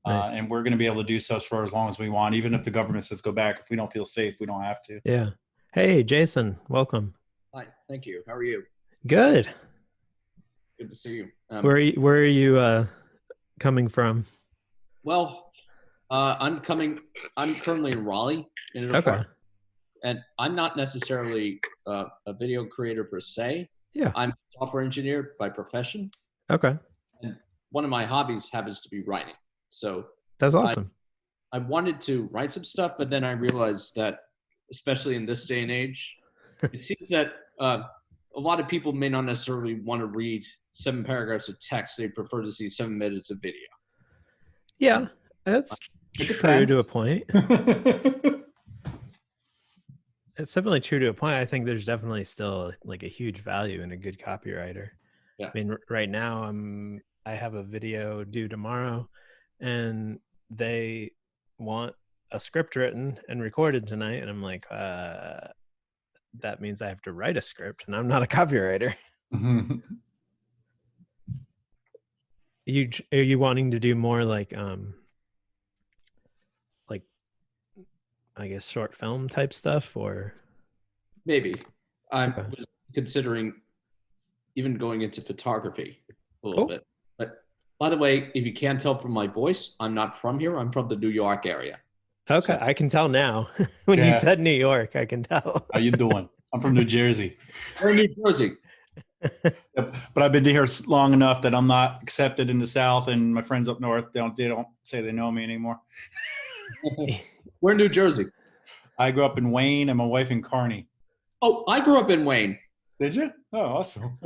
Nice. And we're going to be able to do so for as long as we want. Even if the government says go back, if we don't feel safe, we don't have to. Yeah. Hey, Jason, welcome. Hi, thank you. How are you? Good. Good to see you. Where are you coming from? Well, I'm currently in Raleigh in an apartment, and I'm not necessarily a video creator per se. Yeah. I'm a software engineer by profession. Okay. And one of my hobbies happens to be writing. So that's awesome. I wanted to write some stuff, but then I realized that, especially in this day and age, it seems that a lot of people may not necessarily want to read 7 paragraphs of text. They prefer to see 7 minutes of video. Yeah, that's true to a point. It's definitely true to a point. I think there's definitely still like a huge value in a good copywriter. Yeah. I mean, right now I have a video due tomorrow, and they want a script written and recorded tonight, and I'm like, that means I have to write a script, and I'm not a copywriter. Are you wanting to do more like I guess short film type stuff, or maybe I was considering even going into photography a little bit. But by the way, if you can't tell from my voice, I'm not from here. I'm from the New York area. Okay, so I can tell now. When you said New York, I can tell. How you doing? I'm from New Jersey. We're in New Jersey. But I've been here long enough that I'm not accepted in the South, and my friends up north, they don't say they know me anymore. We're in New Jersey. I grew up in Wayne, and my wife in Kearney. Oh, I grew up in Wayne. Did you? Oh, awesome.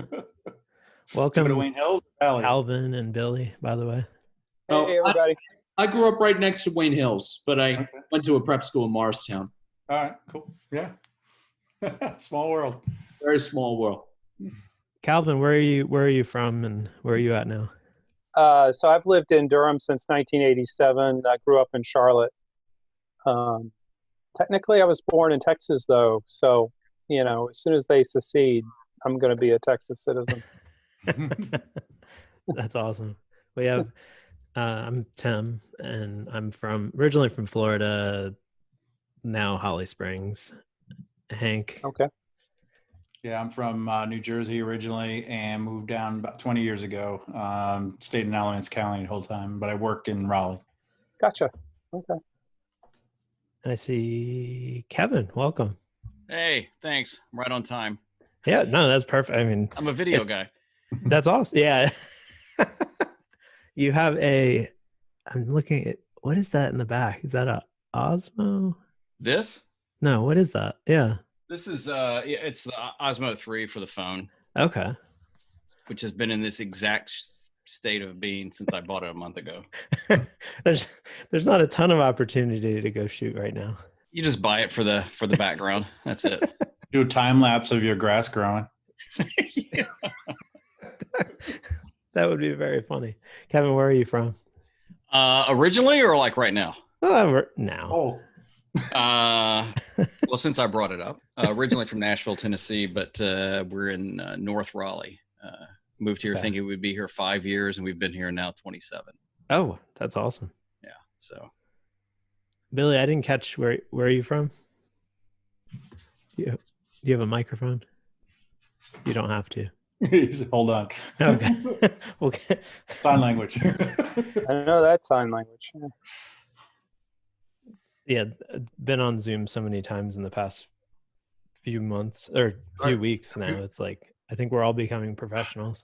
Welcome to Wayne Hills Valley. Alvin and Billy, by the way. Hey, everybody. I grew up right next to Wayne Hills, but I went to a prep school in Morristown. All right, cool. Yeah. Small world. Very small world. Calvin, where are you from, and where are you at now? So I've lived in Durham since 1987. I grew up in Charlotte. Technically, I was born in Texas, though. So, as soon as they secede, I'm going to be a Texas citizen. That's awesome. We have, I'm Tim, and I'm originally from Florida, now Holly Springs. Hank. Okay. Yeah, I'm from New Jersey originally and moved down about 20 years ago. Stayed in Alamance County the whole time, but I work in Raleigh. Gotcha. Okay. I see Kevin. Welcome. Hey, thanks. I'm right on time. Yeah, no, that's perfect. I mean, I'm a video guy. That's awesome. Yeah. You have I'm looking at, what is that in the back? Is that a Osmo? This? No, what is that? Yeah. This is it's the Osmo 3 for the phone. Okay. Which has been in this exact state of being since I bought it a month ago. There's not a ton of opportunity to go shoot right now. You just buy it for the background. That's it. Do a time lapse of your grass growing. Yeah. That would be very funny. Kevin, where are you from? Originally or like right now? Now. Oh. Well, since I brought it up, originally from Nashville, Tennessee, but we're in North Raleigh. Moved here thinking we'd be here 5 years, and we've been here now 27. Oh, that's awesome. Yeah. So, Billy, I didn't catch where are you from? Do you have a microphone? You don't have to. Hold on. Okay. Okay. Sign language. I know that sign language. Yeah, been on Zoom so many times in the past few months or few weeks now. It's like, I think we're all becoming professionals.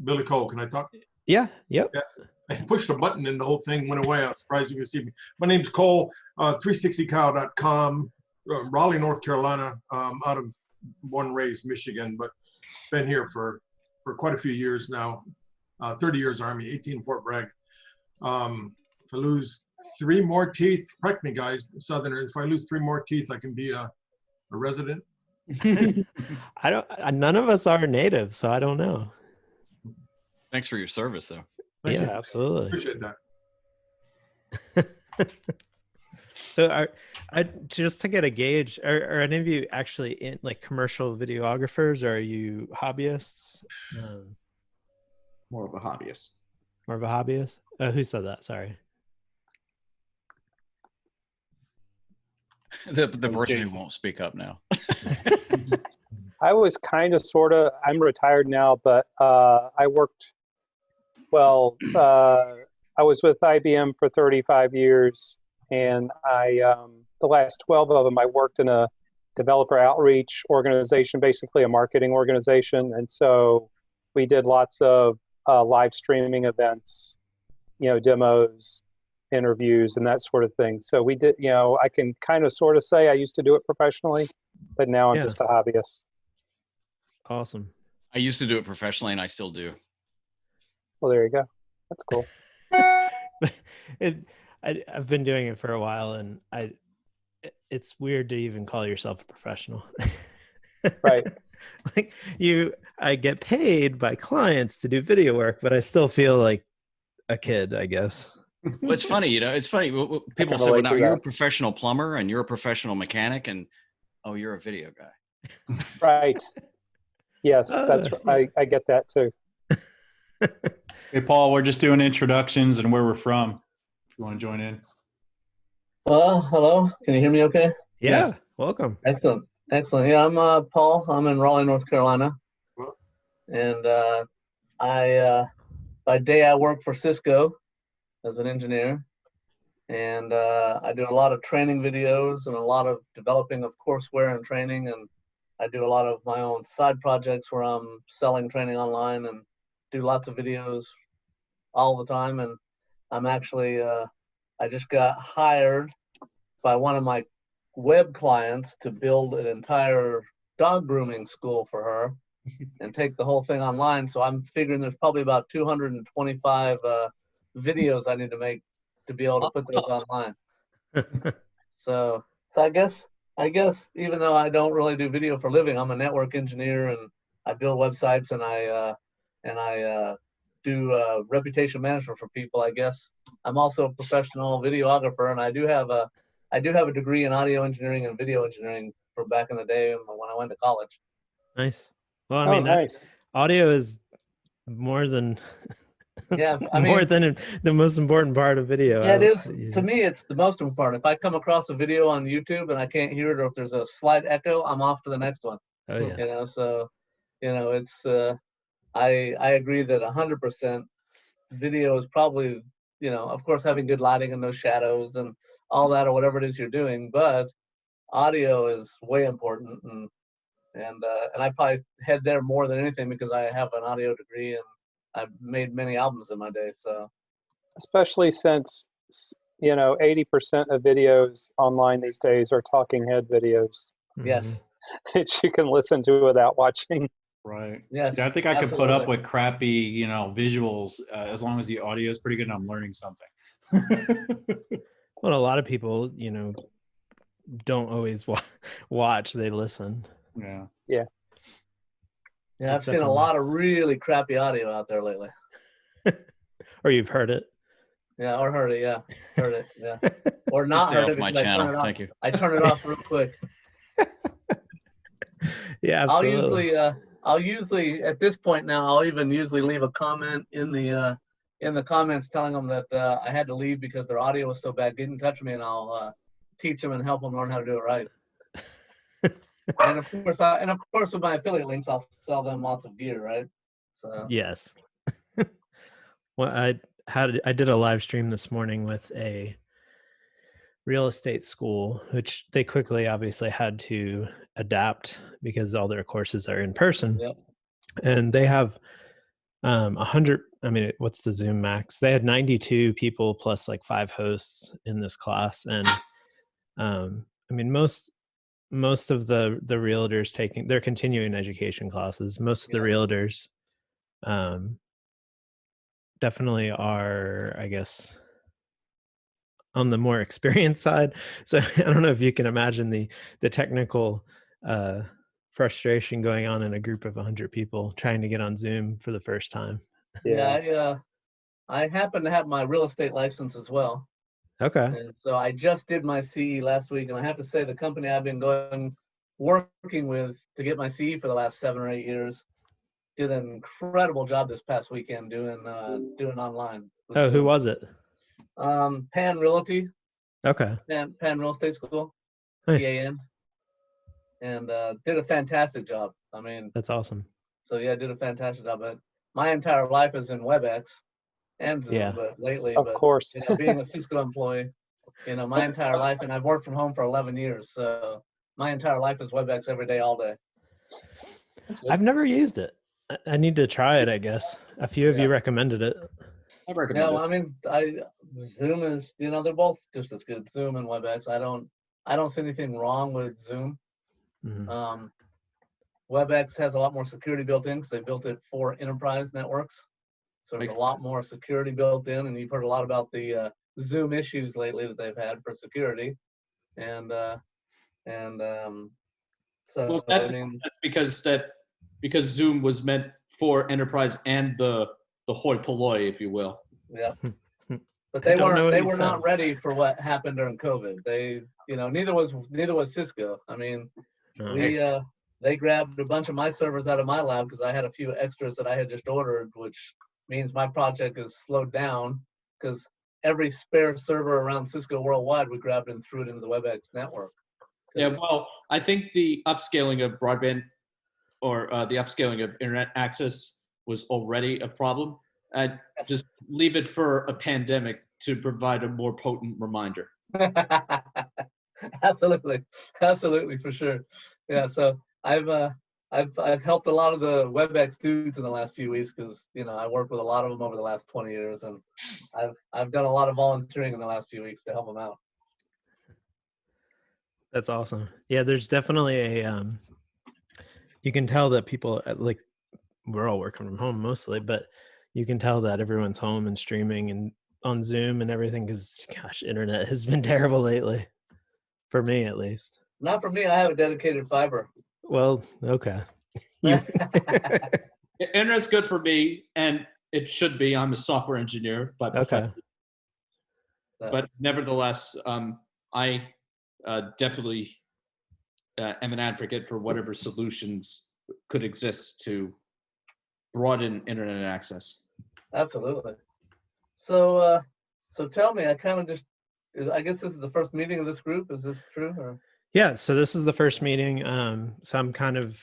Billy Cole, can I talk? Yeah, yep. Yeah. I pushed a button and the whole thing went away. I was surprised you could see me. My name's Cole, 360cow.com, Raleigh, North Carolina, out of born and raised Michigan, but been here for quite a few years now. 30 years Army, 18 Fort Bragg. If I lose 3 more teeth, correct me guys, Southerners, if I lose 3 more teeth, I can be a resident. None of us are native, so I don't know. thanks for your service, though. Thank you. Absolutely. Appreciate that. So just to get a gauge, are any of you actually in like commercial videographers, or are you hobbyists? More of a hobbyist. More of a hobbyist? Who said that? Sorry. The That was person who Jason. won't speak up now. I was kind of, sort of, I'm retired now, but I worked, well, I was with IBM for 35 years, and the last 12 of them, I worked in a developer outreach organization, basically a marketing organization. And so we did lots of live streaming events, demos, interviews, and that sort of thing. So we did, I can kind of sort of say I used to do it professionally, but now I'm Yeah. just a hobbyist. Awesome. I used to do it professionally, and I still do. Well, there you go. That's cool. I've been doing it for a while, and it's weird to even call yourself a professional. Right. Like I get paid by clients to do video work, but I still feel like a kid, I guess. Well, it's funny, it's funny. People say, well, now you're a professional plumber and you're a professional mechanic, and oh, you're a video guy. Right. Yes, that's Yeah. I get that too. Hey, Paul, we're just doing introductions and where we're from. If you want to join in. Hello. Can you hear me okay? Yeah. Yes. Welcome. Excellent. Excellent. Yeah, I'm Paul. I'm in Raleigh, North Carolina. And by day I work for Cisco as an engineer. And I do a lot of training videos and a lot of developing of courseware and training. And I do a lot of my own side projects where I'm selling training online and do lots of videos all the time. And I'm actually, I just got hired by one of my web clients to build an entire dog grooming school for her and take the whole thing online. So I'm figuring there's probably about 225 videos I need to make to be able to put those online. So I guess even though I don't really do video for a living, I'm a network engineer and I build websites and I do reputation management for people. I guess I'm also a professional videographer, and I do have a degree in audio engineering and video engineering from back in the day when I went to college. Nice. Well, I mean, nice. Audio is more than yeah, more than the most important part of video. Yeah, it is. To me, it's the most important. If I come across a video on YouTube and I can't hear it, or if there's a slight echo, I'm off to the next one. Oh yeah. So it's I agree that 100% video is probably, of course, having good lighting and no shadows and all that, or whatever it is you're doing, but audio is way important, and I probably head there more than anything because I have an audio degree and I've made many albums in my day. So especially since 80% of videos online these days are talking head videos. Yes, that you can listen to without watching. Right. Yes. Yeah, I think I could put up with crappy, visuals as long as the audio is pretty good and I'm learning something. Well, a lot of people, don't always watch; they listen. Yeah. Yeah, I've seen a lot of really crappy audio out there lately. Or you've heard it. Yeah, or heard it. Yeah, heard it. Yeah, or not Stay heard off it. my channel. Thank you. I turn it off real quick. Yeah, absolutely. I'll usually at this point now, I'll even usually leave a comment in the comments telling them that I had to leave because their audio was so bad. Get in touch with me, and I'll teach them and help them learn how to do it right. and of course, with my affiliate links, I'll sell them lots of gear, right? So yes. Well, I did a live stream this morning with a real estate school, which they quickly obviously had to adapt because all their courses are in person. Yep. And they have 100. I mean, what's the Zoom max? They had 92 people plus like 5 hosts in this class, and I mean most of the realtors they're continuing education classes. Most of the realtors definitely are, I guess, on the more experienced side. So I don't know if you can imagine the technical frustration going on in a group of 100 people trying to get on Zoom for the first time. Yeah, I happen to have my real estate license as well. Okay. And so I just did my CE last week, and I have to say the company I've been working with to get my CE for the last 7 or 8 years did an incredible job this past weekend doing online. with Oh, who Zoom. was it? Pan Realty, Okay. Pan Real Estate School, Nice. PAN, and did a fantastic job. I mean, That's awesome. so yeah, did a fantastic job. But my entire life is in WebEx and Zoom, Yeah. but lately, Of course. you know, being a Cisco employee, you know, my entire life, and I've worked from home for 11 years, so my entire life is WebEx every day, all day. I've never used it. I need to try it, I guess. A few of you Yeah. recommended it. I recommend Yeah, it. well, I mean, Zoom is, you know, they're both just as good, Zoom and WebEx. I don't see anything wrong with Zoom. Mhm. WebEx has a lot more security built in because they built it for enterprise networks. So there's Makes a lot more security built in, and you've heard a lot about the Zoom issues lately that they've had for security, and so Well, I mean, that's because Zoom was meant for enterprise and the hoi polloi, if you will. yeah. But I they don't know weren't. what They you were said. not ready for what happened during COVID. They, you know, neither was Cisco. I mean, they grabbed a bunch of my servers out of my lab because I had a few extras that I had just ordered, which means my project is slowed down because every spare server around Cisco worldwide we grabbed and threw it into the WebEx network. Yeah, well, I think the upscaling of broadband or the upscaling of internet access was already a problem. I'd just leave it for a pandemic to provide a more potent reminder. Absolutely, for sure. Yeah, so I've helped a lot of the WebEx dudes in the last few weeks because, you know, I worked with a lot of them over the last 20 years, and I've done a lot of volunteering in the last few weeks to help them out. That's awesome. Yeah, there's definitely a you can tell that people like we're all working from home mostly, but you can tell that everyone's home and streaming and on Zoom and everything because gosh, internet has been terrible lately. For me at least. Not for me. I have a dedicated fiber. Well, okay. You Internet's good for me, and it should be. I'm a software engineer by profession. okay. But nevertheless, I definitely am an advocate for whatever solutions could exist to broaden internet access. Absolutely. So, so tell me, I kind of just, I guess this is the first meeting of this group. Is this true? Or? Yeah, so this is the first meeting. So I'm kind of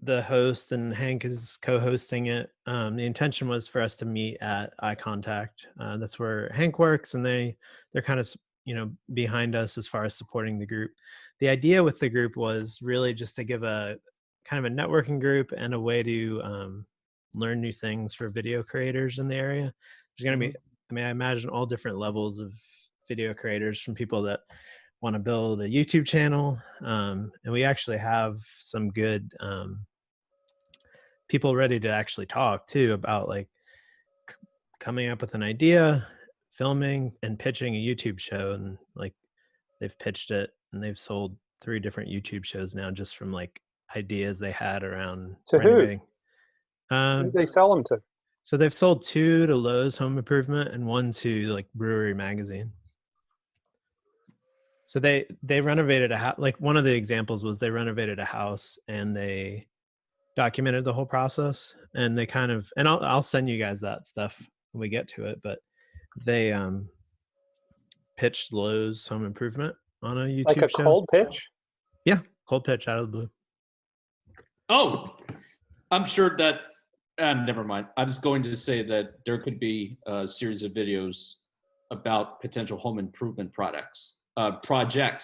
the host and Hank is co-hosting it. The intention was for us to meet at Eye Contact. That's where Hank works, and they're kind of, you know, behind us as far as supporting the group. The idea with the group was really just to give a kind of a networking group and a way to learn new things for video creators in the area. There's going to be, I mean, I imagine all different levels of video creators, from people that want to build a YouTube channel. And we actually have some good people ready to actually talk too about like coming up with an idea, filming and pitching a YouTube show. And like they've pitched it and they've sold 3 different YouTube shows now just from like ideas they had around To renovating. who did they sell them to? So they've sold 2 to Lowe's Home Improvement and 1 to like Brewery Magazine. So they renovated a house. Like one of the examples was they renovated a house and they documented the whole process, and they kind of, and I'll send you guys that stuff when we get to it, but they pitched Lowe's Home Improvement on a YouTube Like a show. cold pitch? Yeah, cold pitch out of the blue. Oh, I'm sure that, never mind. I was going to say that there could be a series of videos about potential home improvement projects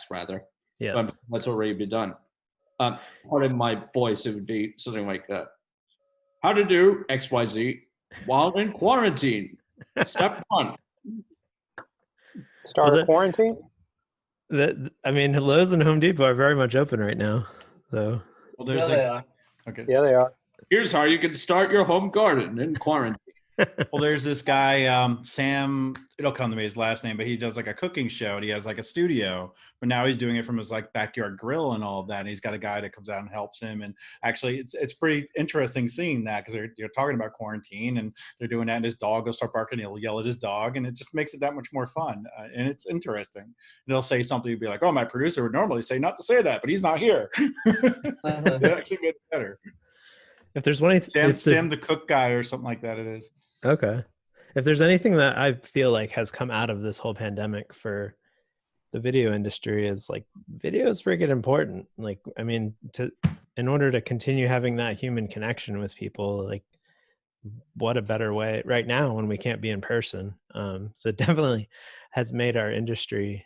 rather. Yeah. But that's already been done. Part of my voice, it would be something like how to do XYZ while in quarantine. Step 1. Start a quarantine? I mean, Lowe's and Home Depot are very much open right now. So Well, there's Yeah, they are. okay. Yeah, they are. Here's how you can start your home garden in quarantine. Well, there's this guy, Sam, it'll come to me his last name, but he does like a cooking show and he has like a studio, but now he's doing it from his like backyard grill and all of that. And he's got a guy that comes out and helps him. And actually it's pretty interesting seeing that because they're talking about quarantine and they're doing that, and his dog will start barking, he'll yell at his dog, and it just makes it that much more fun. And it's interesting. And he'll say something, he'll be like, oh, my producer would normally say not to say that, but he's not here. It actually made it better. If there's one, Sam the cook guy or something like that. It is. Okay. If there's anything that I feel like has come out of this whole pandemic for the video industry is like video is freaking important. Like, I mean, in order to continue having that human connection with people, like what a better way right now when we can't be in person. So it definitely has made our industry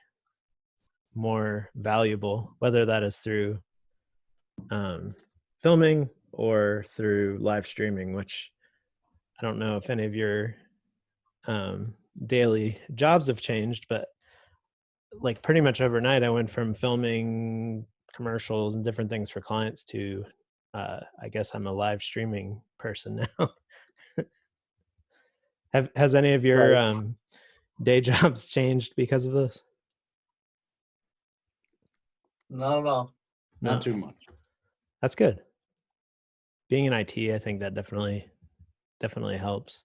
more valuable, whether that is through filming or through live streaming, which I don't know if any of your daily jobs have changed, but like pretty much overnight, I went from filming commercials and different things for clients to, I guess I'm a live streaming person now. Has any of your day jobs changed because of this? Not at all. Not too much. That's good. Being in IT, I think that definitely helps.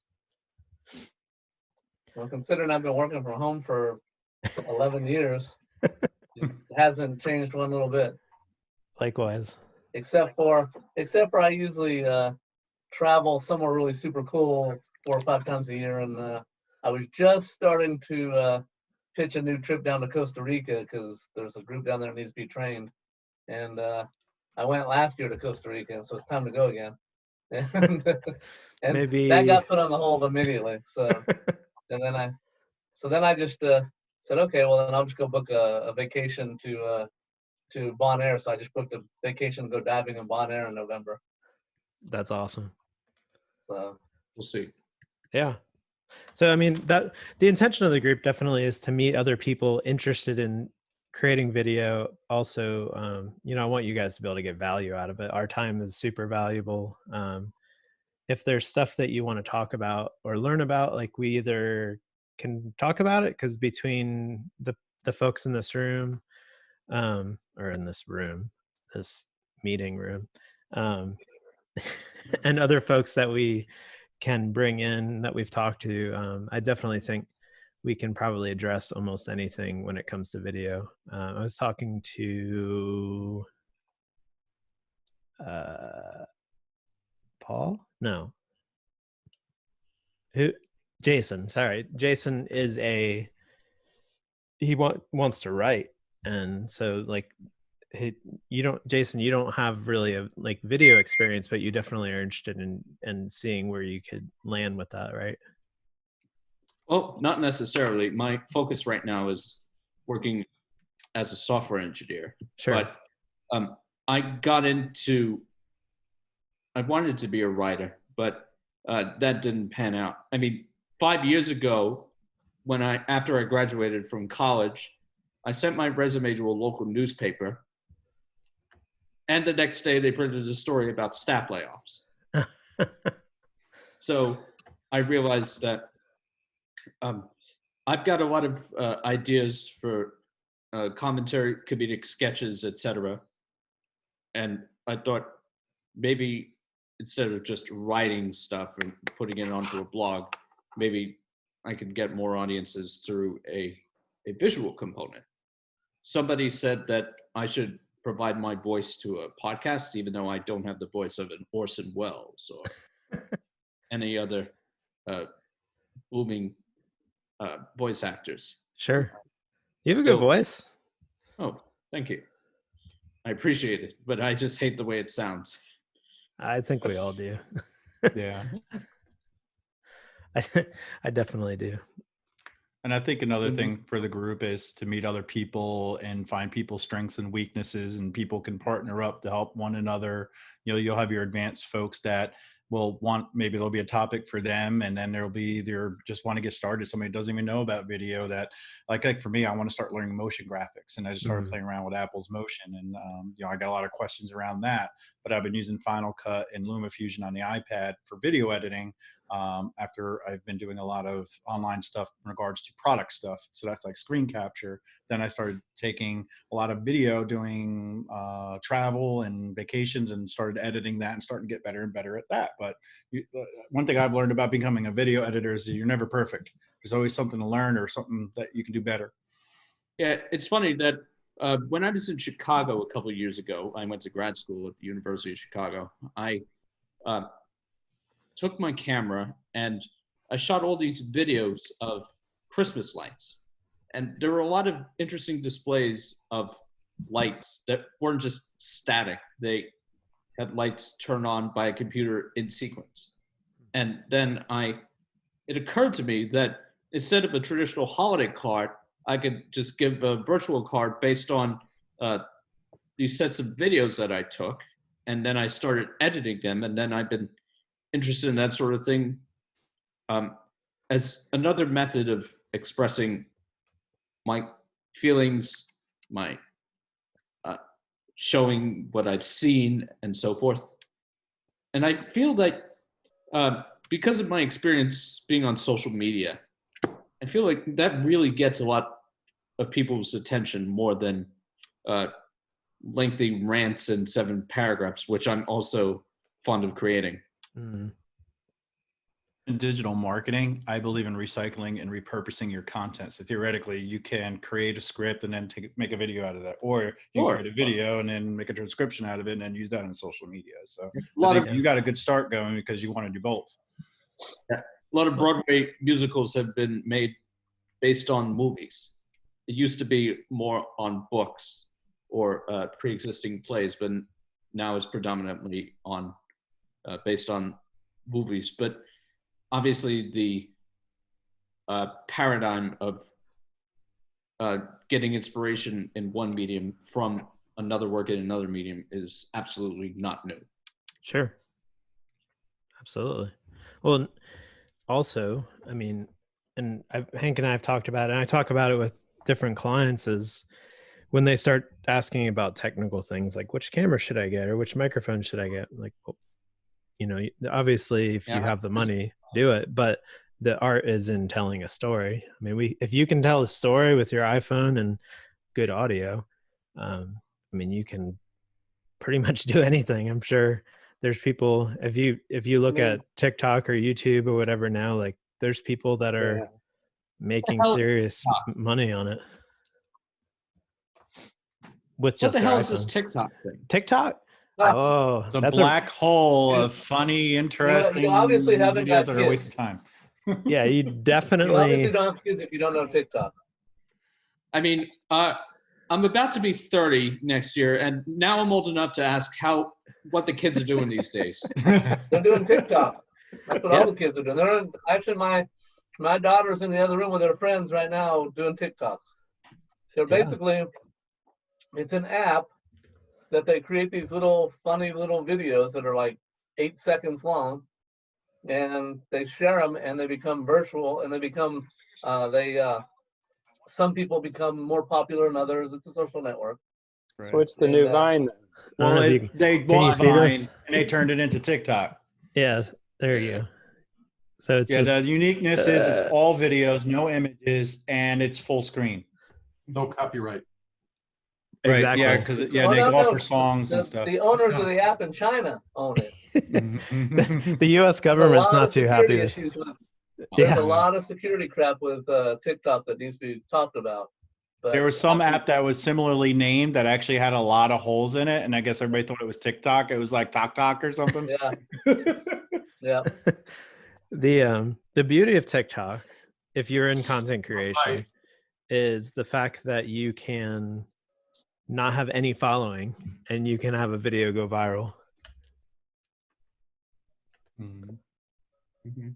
Well, considering I've been working from home for 11 years, it hasn't changed one little bit. Likewise. Except for I usually travel somewhere really super cool 4 or 5 times a year, and I was just starting to pitch a new trip down to Costa Rica because there's a group down there that needs to be trained, and I went last year to Costa Rica, so it's time to go again. And Maybe that got put on the hold immediately. So and then I just said, okay, well then I'll just go book a vacation to Bonaire. So I just booked a vacation to go diving in Bonaire in November. That's awesome. So we'll see. Yeah. So I mean that the intention of the group definitely is to meet other people interested in creating video. Also, you know, I want you guys to be able to get value out of it. Our time is super valuable. If there's stuff that you want to talk about or learn about, like we either can talk about it because between the folks in this room, or in this room, this meeting room, and other folks that we can bring in that we've talked to, I definitely think we can probably address almost anything when it comes to video. I was talking to Paul? No. Who? Jason. Sorry. Jason is he wants to write. And so like Jason, you don't have really a like video experience, but you definitely are interested in seeing where you could land with that, right? Well, not necessarily. My focus right now is working as a software engineer. Sure. But I wanted to be a writer, but that didn't pan out. I mean, 5 years ago, after I graduated from college, I sent my resume to a local newspaper, and the next day they printed a story about staff layoffs. So I realized that I've got a lot of ideas for commentary, comedic sketches, etc. And I thought maybe instead of just writing stuff and putting it onto a blog, maybe I could get more audiences through a visual component. Somebody said that I should provide my voice to a podcast, even though I don't have the voice of an Orson Welles or any other booming voice actors. Sure. You have a good voice. Oh, thank you. I appreciate it, but I just hate the way it sounds. I think we all do. Yeah. I definitely do. And I think another thing for the group is to meet other people and find people's strengths and weaknesses, and people can partner up to help one another. You know, you'll have your advanced folks that will maybe there'll be a topic for them, and then there'll be just want to get started. Somebody who doesn't even know about video that like for me, I want to start learning motion graphics, and I just started playing around with Apple's Motion, and you know, I got a lot of questions around that, but I've been using Final Cut and LumaFusion on the iPad for video editing. After I've been doing a lot of online stuff in regards to product stuff. So that's like screen capture. Then I started taking a lot of video, doing travel and vacations, and started editing that and starting to get better and better at that. But one thing I've learned about becoming a video editor is you're never perfect. There's always something to learn or something that you can do better. Yeah, it's funny that when I was in Chicago a couple of years ago, I went to grad school at the University of Chicago. I took my camera and I shot all these videos of Christmas lights. And there were a lot of interesting displays of lights that weren't just static. They had lights turned on by a computer in sequence. And then it occurred to me that instead of a traditional holiday card, I could just give a virtual card based on these sets of videos that I took. And then I started editing them. And then I've been interested in that sort of thing as another method of expressing my feelings, my showing what I've seen and so forth. And I feel that because of my experience being on social media, I feel like that really gets a lot of people's attention more than lengthy rants and 7 paragraphs, which I'm also fond of creating. Mm. In digital marketing, I believe in recycling and repurposing your content. So theoretically, you can create a script and then make a video out of that, or you can create a video and then make a transcription out of it and then use that on social media. So I think you got a good start going because you want to do both. Yeah. A lot of Broadway musicals have been made based on movies. It used to be more on books or pre-existing plays, but now it's predominantly on based on movies. But obviously, the paradigm of getting inspiration in one medium from another work in another medium is absolutely not new. Sure. Absolutely. Well, also, I mean, and Hank and I have talked about it, and I talk about it with different clients, is when they start asking about technical things like which camera should I get or which microphone should I get, like, well, you know, obviously if you have the money, do it, but the art is in telling a story. I mean, if you can tell a story with your iPhone and good audio, I mean, you can pretty much do anything. I'm sure there's people, if you look at TikTok or YouTube or whatever now, like there's people that are making serious money on it. With just what the hell is iPhone. this TikTok thing? TikTok? Oh, it's a black hole of funny, interesting you obviously haven't videos got that are a waste kids. of time. Yeah, you definitely. You obviously don't have kids if you don't know TikTok. I mean, I'm about to be 30 next year, and now I'm old enough to ask what the kids are doing these days. They're doing TikTok. That's what all the kids are doing. They're actually my daughter's in the other room with her friends right now doing TikToks. They're basically, it's an app that they create these little funny little videos that are like 8 seconds long, and they share them and they become virtual and they become some people become more popular than others. It's a social network. Right. So it's the new Vine then. Well, they bought Vine and they turned it into TikTok. Yes, there you go. So it's the uniqueness is it's all videos, no images, and it's full screen. No copyright. Right, exactly. yeah, because they go off for songs and stuff. The owners of the app in China own it. The U.S. government's not too happy with it. There's a lot of security crap with TikTok that needs to be talked about. But there was some app that was similarly named that actually had a lot of holes in it, and I guess everybody thought it was TikTok. It was like Tok or something. Yeah. The beauty of TikTok, if you're in content creation, is the fact that you can not have any following and you can have a video go viral. Mm-hmm.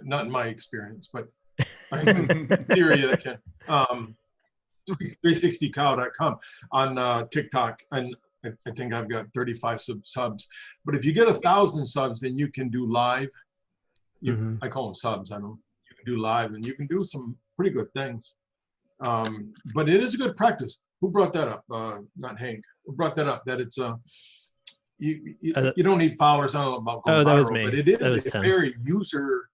Not in my experience, but in theory it can. 360cow.com on TikTok, and I think I've got 35 subs. But if you get 1,000 subs, then you can do live. I call them subs. You can do live, and you can do some pretty good things. But it is a good practice. Who brought that up? Not Hank. Who brought that up? That it's you don't need followers. I don't know about going viral, that was me. But it is a very user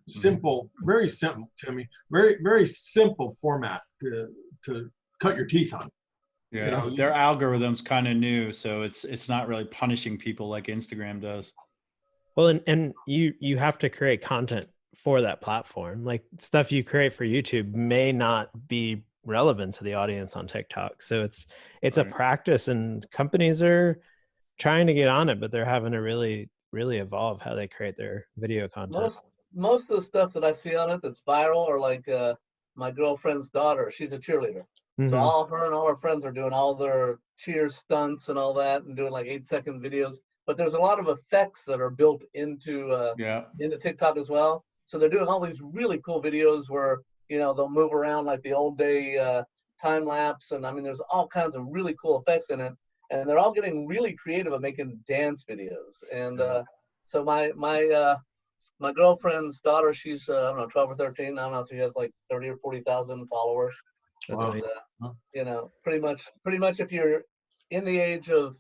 simple, very simple, Timmy. Very, very simple format to cut your teeth on. Yeah, you know, their algorithm's kind of new, so it's not really punishing people like Instagram does. Well, and you have to create content for that platform. Like stuff you create for YouTube may not be relevant to the audience on TikTok. So it's a practice, and companies are trying to get on it, but they're having to really evolve how they create their video content. Most of the stuff that I see on it that's viral are like my girlfriend's daughter. She's a cheerleader. So all her and all her friends are doing all their cheer stunts and all that and doing like 8-second videos. But there's a lot of effects that are built into TikTok as well. So they're doing all these really cool videos where, you know, they'll move around like the old day time lapse. And I mean, there's all kinds of really cool effects in it. And they're all getting really creative at making dance videos. And so my girlfriend's daughter, she's I don't know, 12 or 13. I don't know if she has like 30 or 40,000 followers. That's and, you know, pretty much if you're in the age of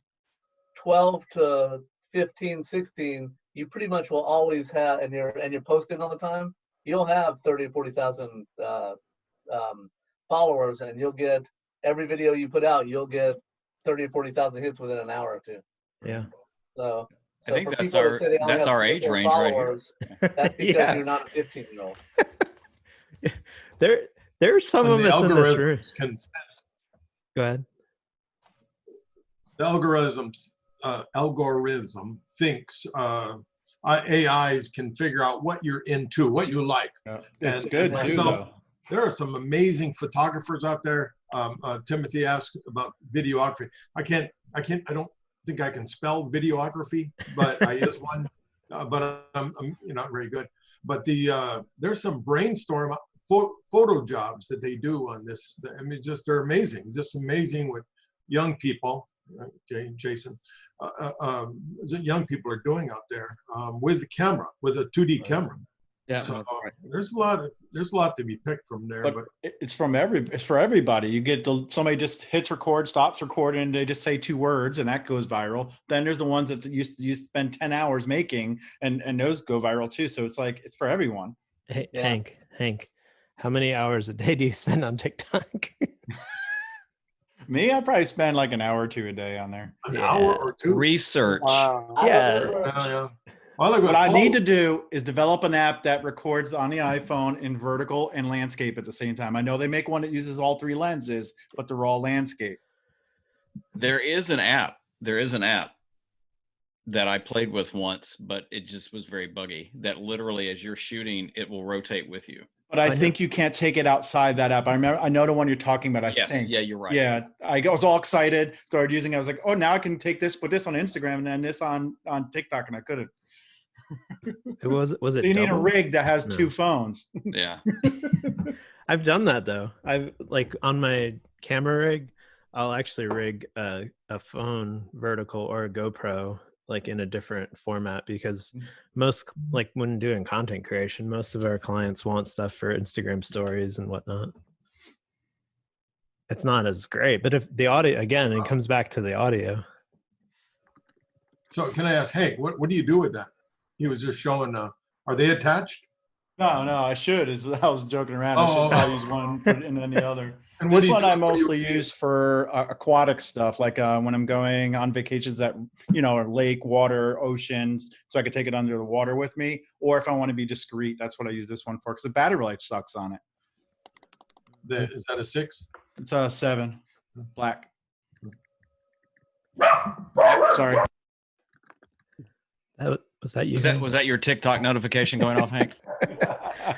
12 to 15, 16, you pretty much will always have, and you're posting all the time, you'll have 30 or 40,000 followers, and you'll get every video you put out, you'll get 30 or 40,000 hits within an hour or two. Yeah. So I think that's our age range right here. That's because you're not a 15-year-old. There are some of us in this room. Go ahead. The algorithm thinks AIs can figure out what you're into, what you like. That's good too, though. There are some amazing photographers out there. Timothy asked about videography. I don't think I can spell videography, but I is one. But I'm not very good. But there's some brainstorm photo jobs that they do on this. I mean, they're amazing. Just amazing what young people. Okay, Jason. Young people are doing out there with the camera, with a 2D camera. Yeah. So there's a lot to be picked from there. But it's for everybody. You get somebody just hits record, stops recording, and they just say 2 words, and that goes viral. Then there's the ones that you spend 10 hours making, and those go viral too. So it's like it's for everyone. Hey, yeah. Hank, how many hours a day do you spend on TikTok? Me, I probably spend like an hour or 2 a day on there. An hour or 2. Research. Wow. Yeah. What I need to do is develop an app that records on the iPhone in vertical and landscape at the same time. I know they make one that uses all 3 lenses, but they're all landscape. There is an app that I played with once, but it just was very buggy. That literally, as you're shooting, it will rotate with you. But I think you can't take it outside that app. I know the one you're talking about. I think. Yeah, you're right. Yeah, I was all excited, started using it. I was like, oh, now I can take this, put this on Instagram, and then this on TikTok, and I couldn't. Was it? You need a rig that has 2 phones. Yeah. I've done that though. I've like on my camera rig, I'll actually rig a phone vertical or a GoPro like in a different format because most, like when doing content creation, most of our clients want stuff for Instagram stories and whatnot. It's not as great, but if the audio, again, it comes back to the audio. So can I ask, Hank, what do you do with that? He was just showing, are they attached? No, I should. I was joking around. I should probably use one and then the other. And this one I mostly use for aquatic stuff, like when I'm going on vacations at, lake, water, oceans, so I could take it under the water with me. Or if I want to be discreet, that's what I use this one for, because the battery life sucks on it. Is that a 6? It's a 7, black. Sorry. Was that you? Was that your TikTok notification going off, Hank?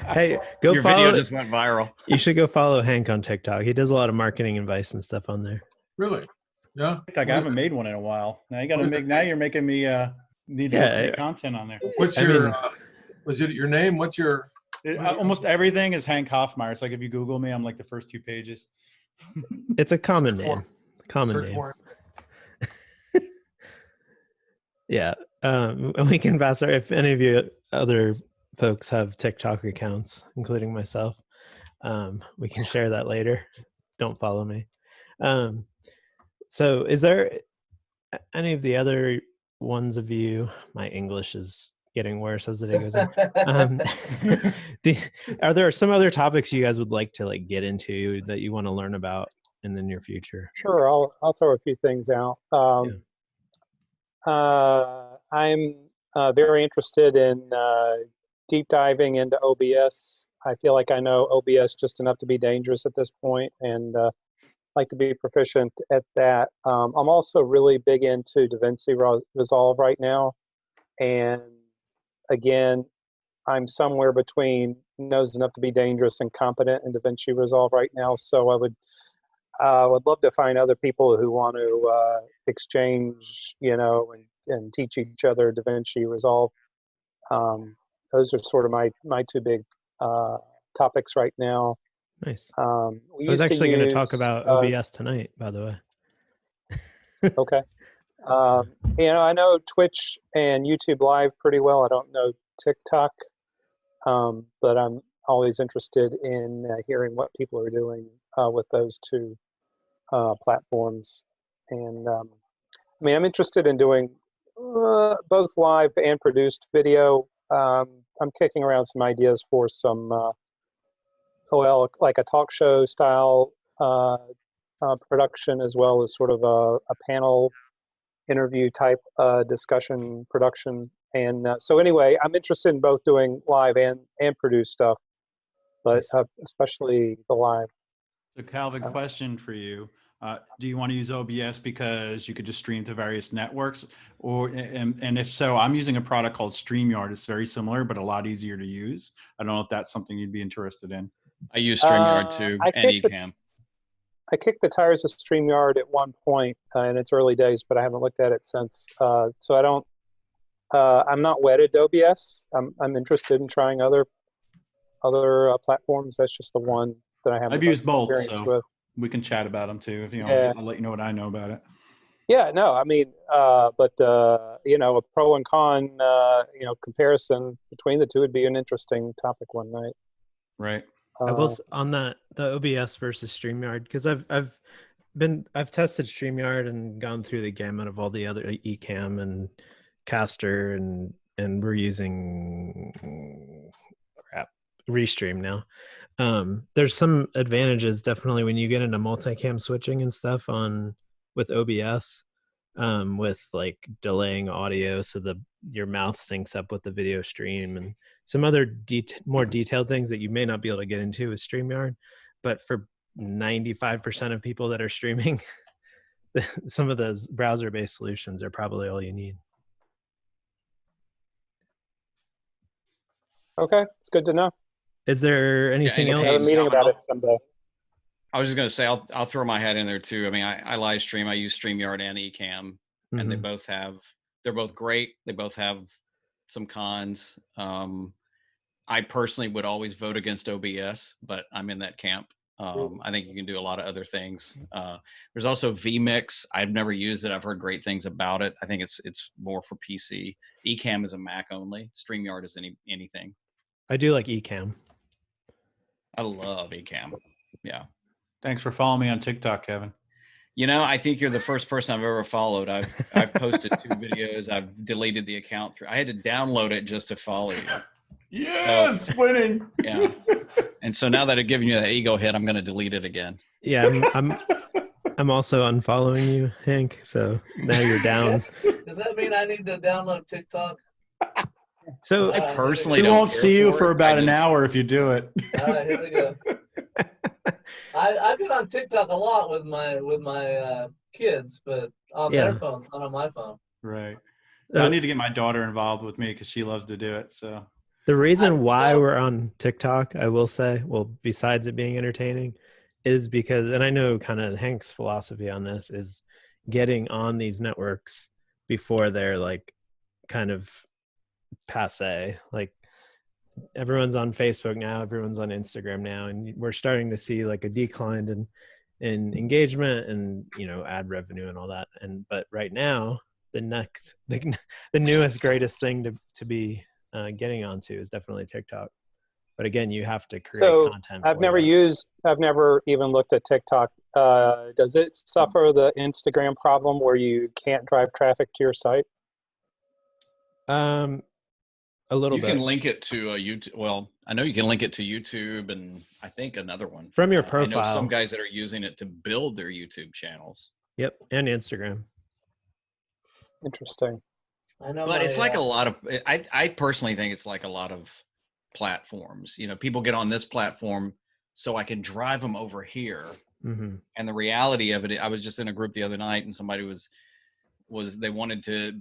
Hey, go your follow. Your video just went viral. You should go follow Hank on TikTok. He does a lot of marketing advice and stuff on there. Really? Yeah. I haven't made one in a while. Now you got to make. Now you're making me need to make content on there. What's your? Was it your name? What's your? Almost everything is Hank Hoffmeyer. It's like if you Google me, I'm like the first 2 pages. It's a common name. Common name. Yeah. We can pass our, if any of you other folks have TikTok accounts, including myself, we can share that later. Don't follow me. So is there any of the other ones of you, my English is getting worse as the day goes on. Are there some other topics you guys would like to get into that you want to learn about in the near future? Sure, I'll throw a few things out. I'm very interested in deep diving into OBS. I feel like I know OBS just enough to be dangerous at this point, and like to be proficient at that. I'm also really big into DaVinci Resolve right now, and again, I'm somewhere between knows enough to be dangerous and competent in DaVinci Resolve right now. So I would love to find other people who want to exchange, and teach each other DaVinci Resolve. Those are sort of my two big topics right now. Nice. We I was used actually going to talk use, about OBS tonight, by the way. okay. I know Twitch and YouTube Live pretty well. I don't know TikTok, but I'm always interested in hearing what people are doing with those two platforms. And I'm interested in doing both live and produced video. I'm kicking around some ideas for some, like a talk show style production, as well as sort of a panel interview type discussion production. And so anyway, I'm interested in both doing live and produced stuff, but especially the live. So Calvin, question for you. Do you want to use OBS because you could just stream to various networks? And if so, I'm using a product called StreamYard. It's very similar, but a lot easier to use. I don't know if that's something you'd be interested in. I use StreamYard too, and Ecamm. I kicked the tires of StreamYard at one point in its early days, but I haven't looked at it since. So I don't. I'm not wedded to OBS. I'm interested in trying other platforms. That's just the one that I haven't. I've used both, so with. We can chat about them too. If you want, I'll let you know what I know about it. Yeah, no, but a pro and con, comparison between the two would be an interesting topic one night. Right. I will on that, the OBS versus StreamYard, because I've tested StreamYard and gone through the gamut of all the other Ecamm and Caster, and we're using Restream now. There's some advantages definitely when you get into multicam switching and stuff with OBS, with like delaying audio so your mouth syncs up with the video stream, and some other more detailed things that you may not be able to get into with StreamYard. But for 95% of people that are streaming, some of those browser-based solutions are probably all you need. Okay, it's good to know. Is there anything else? Have a meeting about it someday. I was just going to say, I'll throw my hat in there too. I mean, I live stream. I use StreamYard and Ecamm, and they're both great. They both have some cons. I personally would always vote against OBS, but I'm in that camp. I think you can do a lot of other things. There's also vMix. I've never used it. I've heard great things about it. I think it's more for PC. Ecamm is a Mac only. StreamYard is anything. I do like Ecamm. I love Ecamm. Yeah. Thanks for following me on TikTok, Kevin. I think you're the first person I've ever followed. I've posted 2 videos. I've deleted the account. I had to download it just to follow you. Yes, winning. Yeah. And so now that I've given you that ego hit, I'm going to delete it again. Yeah, I'm also unfollowing you, Hank. So now you're down. Does that mean I need to download TikTok? So I personally we don't won't see you for about an hour if you do it. All right, here we go. I've been on TikTok a lot with my kids, but on their phones, not on my phone. Right. I need to get my daughter involved with me because she loves to do it. So the reason why we're on TikTok, I will say, well, besides it being entertaining, is because, and I know kind of Hank's philosophy on this is getting on these networks before they're like kind of passe. Like everyone's on Facebook now, everyone's on Instagram now, and we're starting to see like a decline in engagement and ad revenue and all that. But right now, the newest greatest thing to be getting onto is definitely TikTok. But again, you have to create content. I've never even looked at TikTok. Does it suffer the Instagram problem where you can't drive traffic to your site? A little bit. You can link it to YouTube. Well, I know you can link it to YouTube, and I think another one from your profile. I know some guys that are using it to build their YouTube channels. Yep, and Instagram. Interesting. I know, but it's like a lot of. I personally think it's like a lot of platforms. People get on this platform so I can drive them over here Mm-hmm. And the reality of it, I was just in a group the other night, and somebody was they wanted to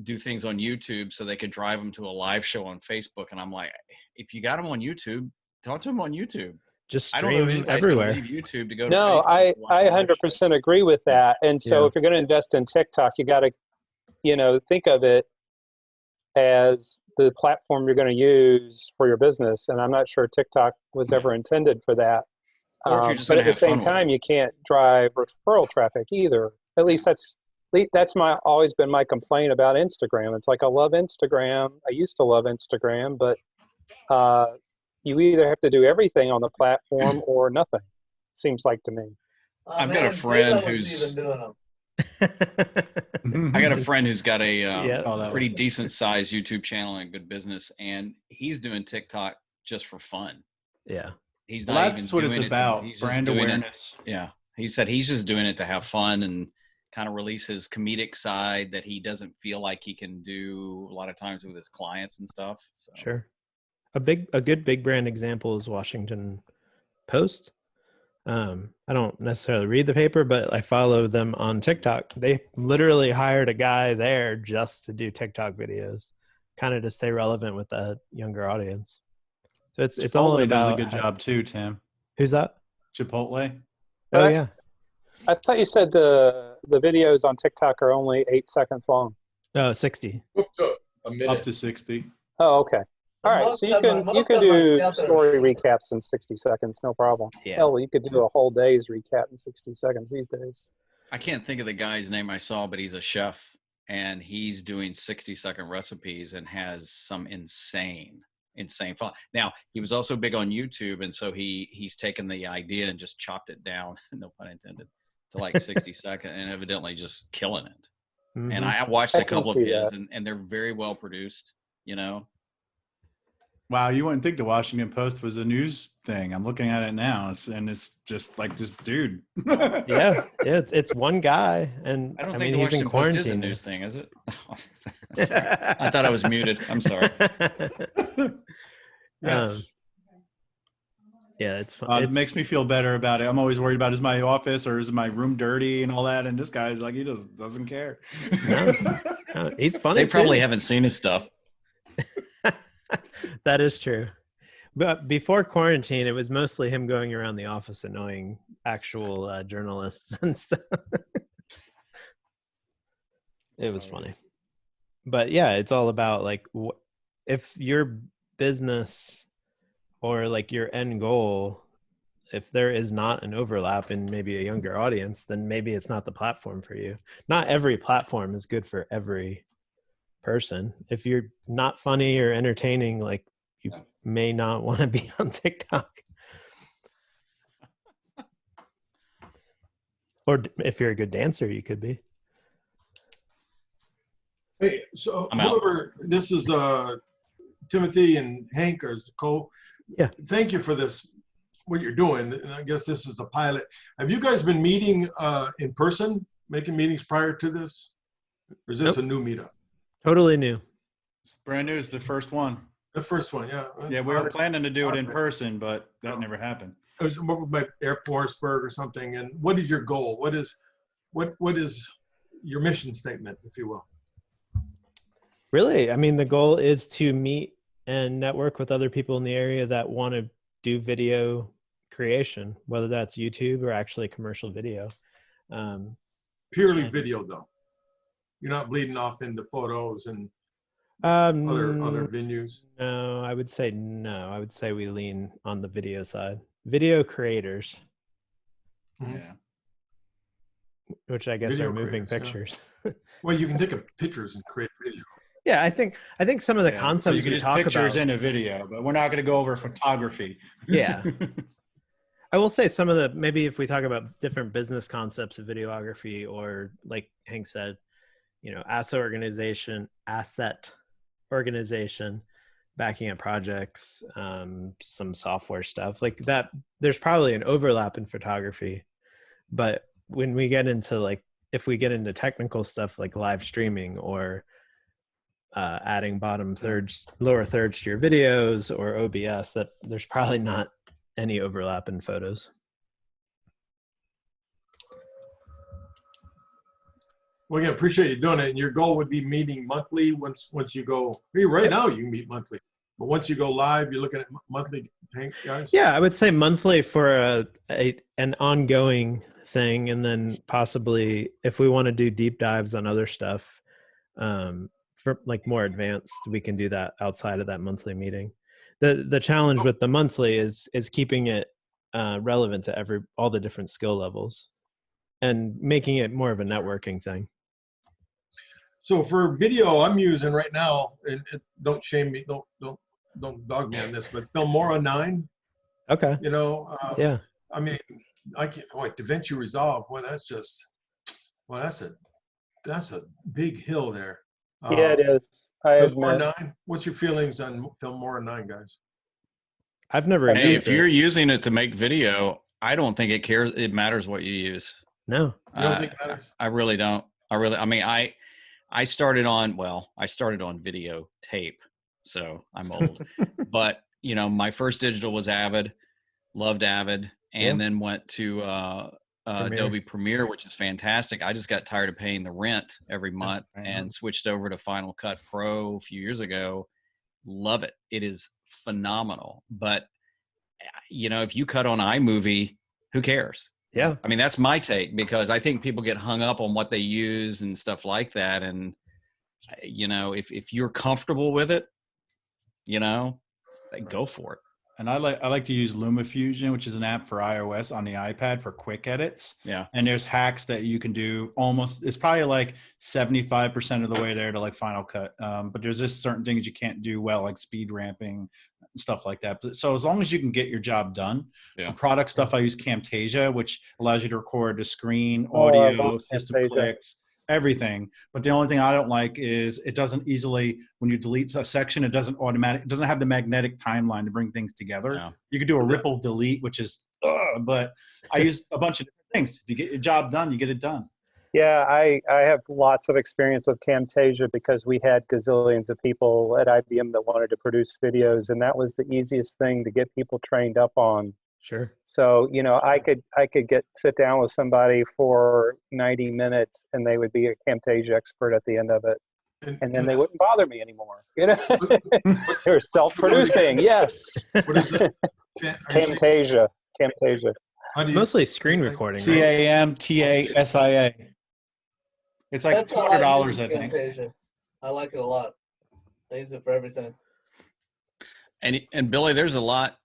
do things on YouTube so they could drive them to a live show on Facebook. And I'm like, if you got them on YouTube, talk to them on YouTube. Just I don't know if stream anybody's going to everywhere. leave YouTube to go to No, Facebook. I to watch a live show. 100% agree with that. And so Yeah. if you're going to invest in TikTok, you got to, think of it as the platform you're going to use for your business. And I'm not sure TikTok was ever intended for that. Or if you're just but going at to the have fun same with time, it. you can't drive referral traffic either. At least that's always been my complaint about Instagram. It's like, I love Instagram. I used to love Instagram, but you either have to do everything on the platform or nothing, seems like to me. I've got a friend who's even doing them. I got a friend who's got a Yeah. pretty decent sized YouTube channel and good business, and he's doing TikTok just for fun. Yeah. He's Well, not that's even what it's doing it about. he's just Brand doing awareness. it. Yeah. He said he's just doing it to have fun and kind of release his comedic side that he doesn't feel like he can do a lot of times with his clients and stuff. So. Sure. A good big brand example is Washington Post. I don't necessarily read the paper, but I follow them on TikTok. They literally hired a guy there just to do TikTok videos, kind of to stay relevant with the younger audience. So it's all Chipotle about does a good job too, Tim. Who's that? Chipotle. Oh yeah. I thought you said the videos on TikTok are only 8 seconds long. Oh, 60. Up to a minute. Up to 60. Oh, okay. All right, so you can do story recaps in 60 seconds, no problem. Yeah. Hell, you could do a whole day's recap in 60 seconds these days. I can't think of the guy's name I saw, but he's a chef and he's doing 60-second recipes and has some insane fun. Now, he was also big on YouTube, and so he's taken the idea and just chopped it down, no pun intended, to like 60 seconds and evidently just killing it. Mm-hmm. And I watched I a couple of can see his, that. and they're very well produced, Wow, you wouldn't think the Washington Post was a news thing. I'm looking at it now, and it's just like this dude. Yeah, it's one guy, and I don't think the he's in Washington Post is a quarantine. news thing, is it? Sorry. I thought I was muted. I'm sorry. Yeah, it's fun. It makes me feel better about it. I'm always worried about, is my office or is my room dirty and all that, and this guy's like, he just doesn't care. No, he's funny. They probably too. haven't seen his stuff. That is true. But before quarantine, it was mostly him going around the office annoying actual journalists and stuff. It was funny. But yeah, it's all about like if your business or like your end goal, if there is not an overlap in maybe a younger audience, then maybe it's not the platform for you. Not every platform is good for every person. If you're not funny or entertaining, like you may not want to be on TikTok. Or if you're a good dancer, you could be. Hey, so I'm out. whoever, this is Timothy and Hank or Cole. Yeah. Thank you for this, what you're doing. And I guess this is a pilot. Have you guys been meeting in person, making meetings prior to this? Or is this Nope. a new meetup? Totally new. It's brand new. It's the first one. The first one, yeah. Yeah, we were planning to do it in person, but that never happened. I was over by Air Forceburg or something. And what is your goal? What is your mission statement, if you will? Really, I mean, the goal is to meet and network with other people in the area that want to do video creation, whether that's YouTube or actually commercial video. Purely video, though. You're not bleeding off into photos and other venues. No, I would say no. I would say we lean on the video side. Video creators, Yeah. which I guess Video are moving creators, pictures. Well, you can take pictures and create video. Yeah, I think some of the So concepts you can we just talk pictures about. in a video, but we're not going to go over photography. Yeah. I will say some of the, maybe if we talk about different business concepts of videography, or like Hank said, asset organization, backing up projects, some software stuff like that. There's probably an overlap in photography, but when we get into if we get into technical stuff like live streaming or adding lower thirds to your videos or OBS, that there's probably not any overlap in photos. Well, again, appreciate you doing it. And your goal would be meeting monthly once you go. Right now, you can meet monthly, but once you go live, you're looking at monthly, guys. Yeah, I would say monthly for an ongoing thing, and then possibly if we want to do deep dives on other stuff, for like more advanced, we can do that outside of that monthly meeting. The challenge with the monthly is keeping it relevant to all the different skill levels, and making it more of a networking thing. So for video, I'm using right now, and don't shame me, don't dog me on this, but Filmora 9. Okay. You know, Yeah. I mean, I can't. Like DaVinci Resolve, boy, that's a big hill there. Yeah, it is. I Filmora admit. 9. What's your feelings on Filmora 9, guys? I've never Hey, used if you're using it to make video, I don't think it matters what you use. No. You don't think it matters? I really don't. I mean, I started on video tape, so I'm old. But, you know, my first digital was Avid, loved Avid, and then went to Adobe Premiere, which is fantastic. I just got tired of paying the rent every month and switched over to Final Cut Pro a few years ago. Love it. It is phenomenal. But, you know, if you cut on iMovie, who cares? Yeah. I mean, that's my take, because I think people get hung up on what they use and stuff like that. And, you know, if you're comfortable with it, you know, go for it. And I like to use LumaFusion, which is an app for iOS on the iPad for quick edits. Yeah. And there's hacks that you can do it's probably like 75% of the way there to like Final Cut. But there's just certain things you can't do well, like speed ramping and stuff like that. So as long as you can get your job done. For product stuff, I use Camtasia, which allows you to record the screen, audio, system clicks, everything. But the only thing I don't like is it doesn't easily, when you delete a section, it doesn't have the magnetic timeline to bring things together. Yeah. You could do a ripple delete, which is, but I use a bunch of different things. If you get your job done, you get it done. Yeah, I have lots of experience with Camtasia because we had gazillions of people at IBM that wanted to produce videos, and that was the easiest thing to get people trained up on. Sure. So, you know, I could sit down with somebody for 90 minutes and they would be a Camtasia expert at the end of it. And then they wouldn't bother me anymore. You know, they're self-producing. Yes. What is it? Camtasia. It's mostly screen recording. Camtasia. It's like $200, I think. Camtasia. I like it a lot. I use it for everything. And Billy, there's a lot.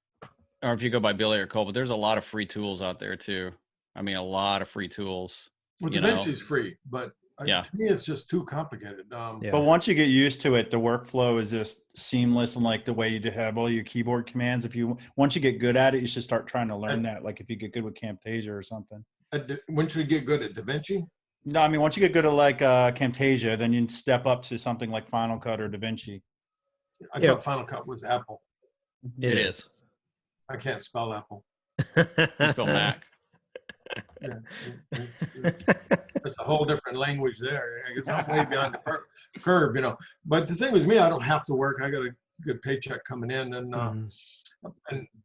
Or if you go by Billy or Cole, but there's a lot of free tools out there too. I mean, a lot of free tools. Well, DaVinci's free, but to me, it's just too complicated. But once you get used to it, the workflow is just seamless, and like the way you have all your keyboard commands. Once you get good at it, you should start trying to learn that. Like if you get good with Camtasia or something. Once you get good at DaVinci? No, I mean once you get good at like Camtasia, then you step up to something like Final Cut or DaVinci. I thought Final Cut was Apple. It is. I can't spell Apple. You spell Mac. Yeah, it's a whole different language there. I guess I'm way beyond the curve, you know. But the thing with me, I don't have to work. I got a good paycheck coming in, and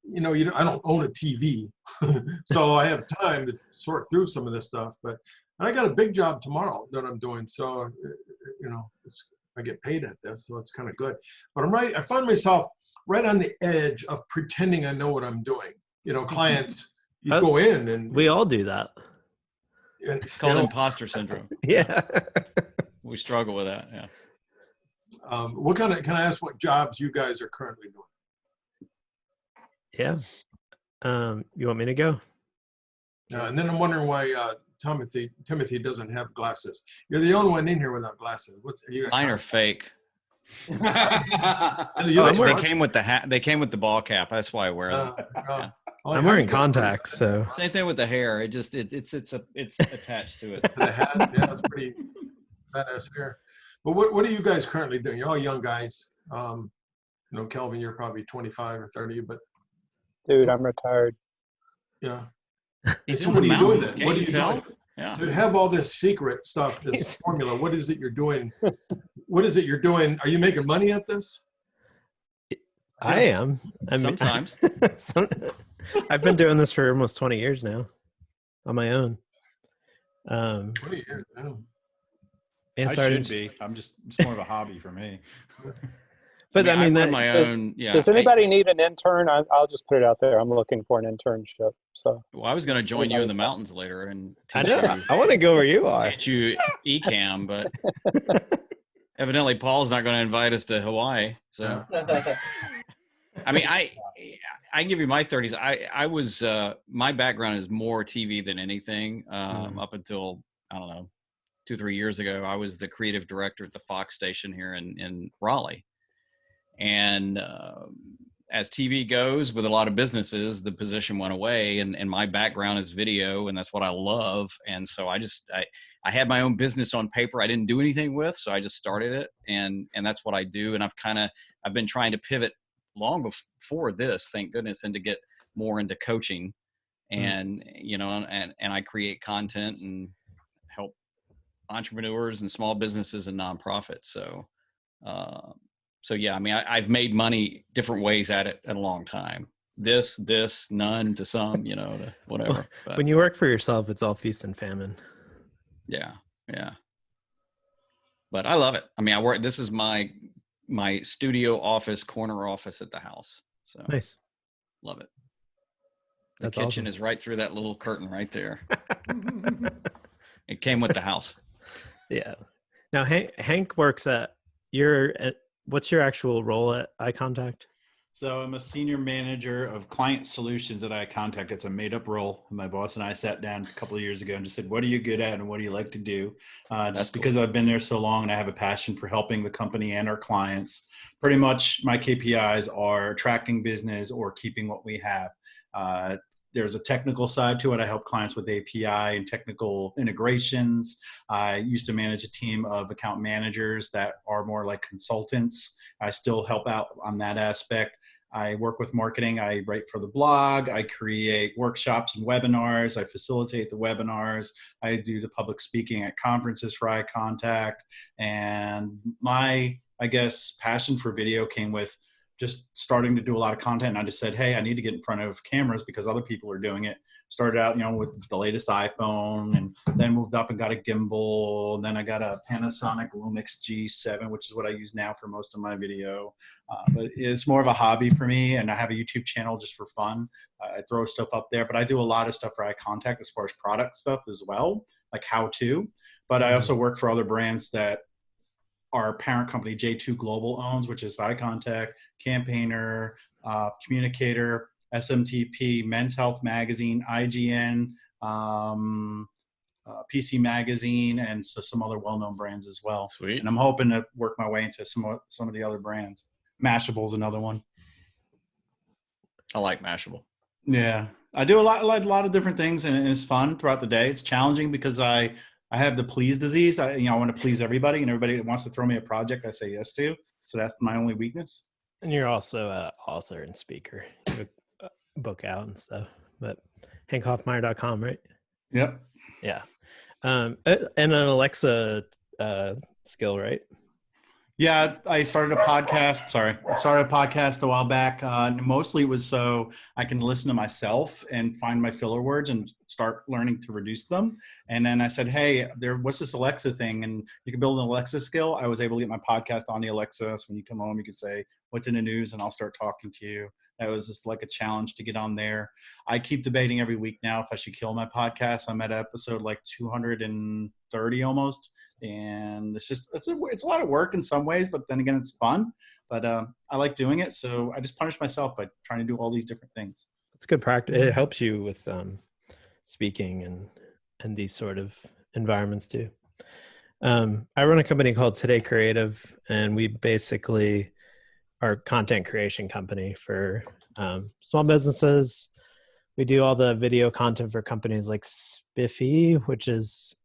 you know, I don't own a TV, so I have time to sort through some of this stuff. But I got a big job tomorrow that I'm doing, so you know, I get paid at this, so it's kind of good. But I find myself right on the edge of pretending I know what I'm doing. You know, clients, you go in and we all do that. It's called imposter syndrome. Yeah. We struggle with that. Yeah. Can I ask what jobs you guys are currently doing? Yeah. You want me to go? And then I'm wondering why Timothy doesn't have glasses. You're the only one in here without glasses. Mine are fake. They came with the hat. They came with the ball cap. That's why I wear them. I'm wearing contacts, so same thing with the hair. It's attached to it. The hat, yeah, it's pretty badass hair. But what are you guys currently doing? You're all young guys. You know, Kelvin, you're probably 25 or 30, but dude, I'm retired. Yeah. So what are you doing then? What are you doing? Yeah. To have all this secret stuff, this formula, what is it you're doing? What is it you're doing? Are you making money at this? I am. Sometimes. I've been doing this for almost 20 years now on my own. 20 years. and I started. should be. It's more of a hobby for me. But I mean, I that run my own. Yeah. Does anybody need an intern? I'll just put it out there. I'm looking for an internship. So Well, I was going to join you in the mountains later and I teach know. you. I want to go where you are. Teach you eCam, but evidently Paul's not going to invite us to Hawaii. So, I mean, I give you my 30s. I was my background is more TV than anything. Up until, I don't know, 2-3 years ago, I was the creative director at the Fox station here in Raleigh. And as TV goes with a lot of businesses, the position went away, and my background is video, and that's what I love. And so I had my own business on paper I didn't do anything with, so I just started it, and that's what I do. And I've been trying to pivot long before this, thank goodness, and to get more into coaching, and and I create content and help entrepreneurs and small businesses and nonprofits. So yeah, I mean, I've made money different ways at it in a long time. This, none, to some, to whatever. But, when you work for yourself, it's all feast and famine. Yeah. But I love it. I mean, this is my studio office, corner office at the house. So nice. Love it. That's the kitchen awesome. is right through that little curtain right there. It came with the house. Yeah. Now, Hank works what's your actual role at iContact? So I'm a senior manager of client solutions at iContact. It's a made-up role. My boss and I sat down a couple of years ago and just said, what are you good at and what do you like to do? Just because cool. I've been there so long and I have a passion for helping the company and our clients. Pretty much my KPIs are attracting business or keeping what we have. There's a technical side to it. I help clients with API and technical integrations. I used to manage a team of account managers that are more like consultants. I still help out on that aspect. I work with marketing. I write for the blog. I create workshops and webinars. I facilitate the webinars. I do the public speaking at conferences for iContact. And my, I guess, passion for video came with just starting to do a lot of content. And I just said, hey, I need to get in front of cameras because other people are doing it. Started out, with the latest iPhone, and then moved up and got a gimbal. Then I got a Panasonic Lumix G7, which is what I use now for most of my video. But it's more of a hobby for me. And I have a YouTube channel just for fun. I throw stuff up there, but I do a lot of stuff for iContact as far as product stuff as well, like how to. But I also work for other brands that our parent company J2 Global owns, which is iContact, Campaigner, Communicator, SMTP, Men's Health Magazine, IGN, PC Magazine, and so some other well-known brands as well. Sweet. And I'm hoping to work my way into some of the other brands. Mashable's another one. I like Mashable. Yeah, I do a lot of different things, and it's fun throughout the day. It's challenging because I have the please disease. I want to please everybody, and everybody that wants to throw me a project, I say yes to. So that's my only weakness. And you're also an author and speaker. You have a book out and stuff. But HankHoffmeyer.com, right? Yep. Yeah. And an Alexa skill, right? Yeah, I started a podcast. I started a podcast a while back. Mostly it was so I can listen to myself and find my filler words and start learning to reduce them. And then I said, hey, what's this Alexa thing? And you can build an Alexa skill. I was able to get my podcast on the Alexa. So when you come home, you can say, what's in the news? And I'll start talking to you. That was just like a challenge to get on there. I keep debating every week now if I should kill my podcast. I'm at episode like 230 almost. And it's a lot of work in some ways, but then again, it's fun. But I like doing it. So I just punish myself by trying to do all these different things. It's good practice. It helps you with speaking and these sort of environments too. I run a company called Today Creative, and we basically are a content creation company for small businesses. We do all the video content for companies like Spiffy, which is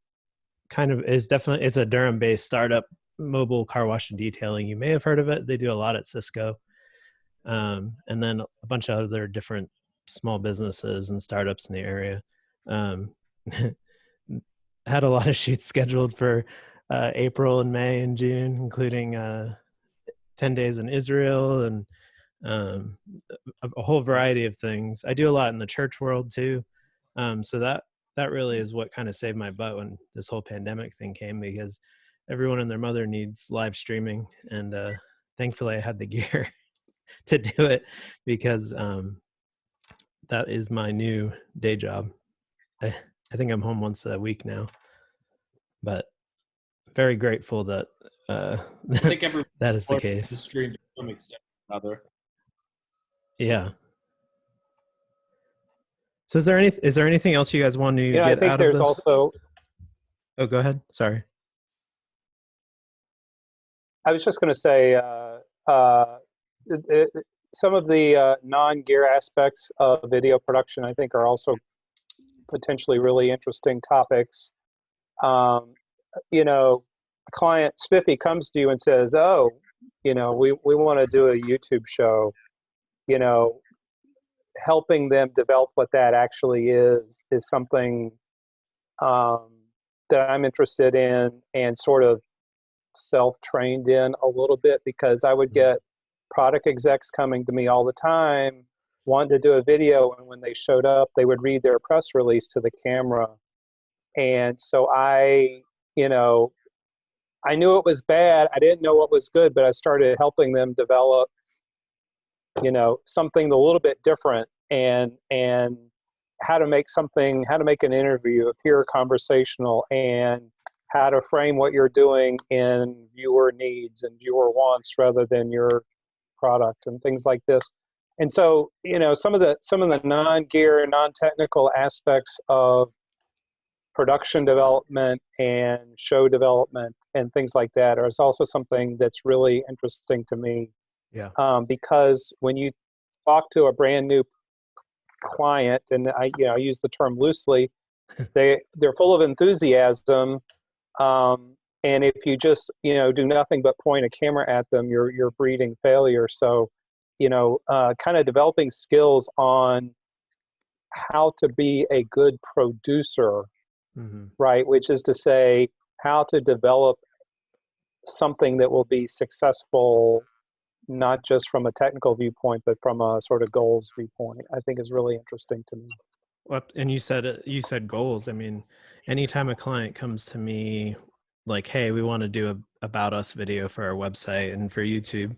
it's a Durham-based startup mobile car wash and detailing. You may have heard of it. They do a lot at Cisco. And then a bunch of other different small businesses and startups in the area. Had a lot of shoots scheduled for April and May and June, including 10 days in Israel and a whole variety of things. I do a lot in the church world too. So that really is what kind of saved my butt when this whole pandemic thing came, because everyone and their mother needs live streaming, and thankfully I had the gear to do it, because that is my new day job. I think I'm home once a week now, but very grateful that I think every that is the case. stream to some extent or another. Yeah. So is there anything else you guys want to I get think out of there's this? also. Oh, go ahead. Sorry. I was just going to say, some of the non-gear aspects of video production, I think, are also potentially really interesting topics. A client, Spiffy, comes to you and says, "Oh, we want to do a YouTube show." Helping them develop what that actually is something that I'm interested in and sort of self-trained in a little bit, because I would get product execs coming to me all the time wanting to do a video, and when they showed up they would read their press release to the camera, and so I knew it was bad. I didn't know what was good, but I started helping them develop something a little bit different, and how to make an interview appear conversational, and how to frame what you're doing in viewer needs and viewer wants rather than your product, and things like this. And so, some of the non-gear, non-technical aspects of production development and show development and things like that is also something that's really interesting to me. Yeah. Because when you talk to a brand new client, and I use the term loosely, they're full of enthusiasm, and if you just do nothing but point a camera at them, you're breeding failure. So kind of developing skills on how to be a good producer, right? Which is to say, how to develop something that will be successful, not just from a technical viewpoint, but from a sort of goals viewpoint, I think is really interesting to me. Well, and you said goals. I mean, anytime a client comes to me like, "Hey, we want to do a about us video for our website and for YouTube,"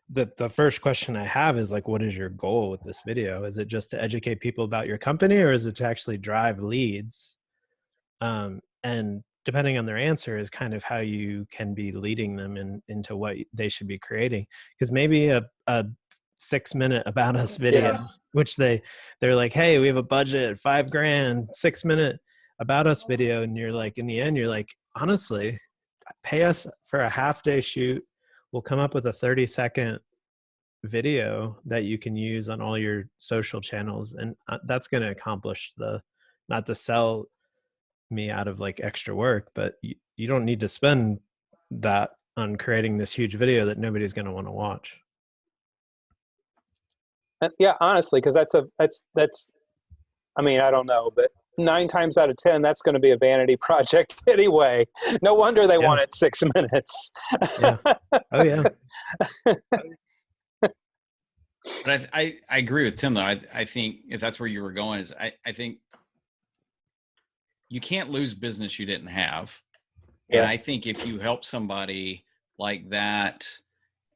the first question I have is like, what is your goal with this video? Is it just to educate people about your company, or is it to actually drive leads? And depending on their answer is kind of how you can be leading them into what they should be creating. Because maybe a 6-minute about us video, which they're like, "Hey, we have a budget, $5,000, 6-minute about us video," and you're like, in the end, you're like, honestly, pay us for a half-day shoot. We'll come up with a 30-second video that you can use on all your social channels, and that's going to accomplish not to sell me out of like extra work, but you don't need to spend that on creating this huge video that nobody's going to want to watch. Yeah, honestly, because that's I mean, I don't know, but 9 times out of 10, that's going to be a vanity project anyway. No wonder they want it 6 minutes. Yeah. Oh yeah. But I agree with Tim though. I think if that's where you were going, is I think you can't lose business you didn't have. Yeah. And I think if you help somebody like that,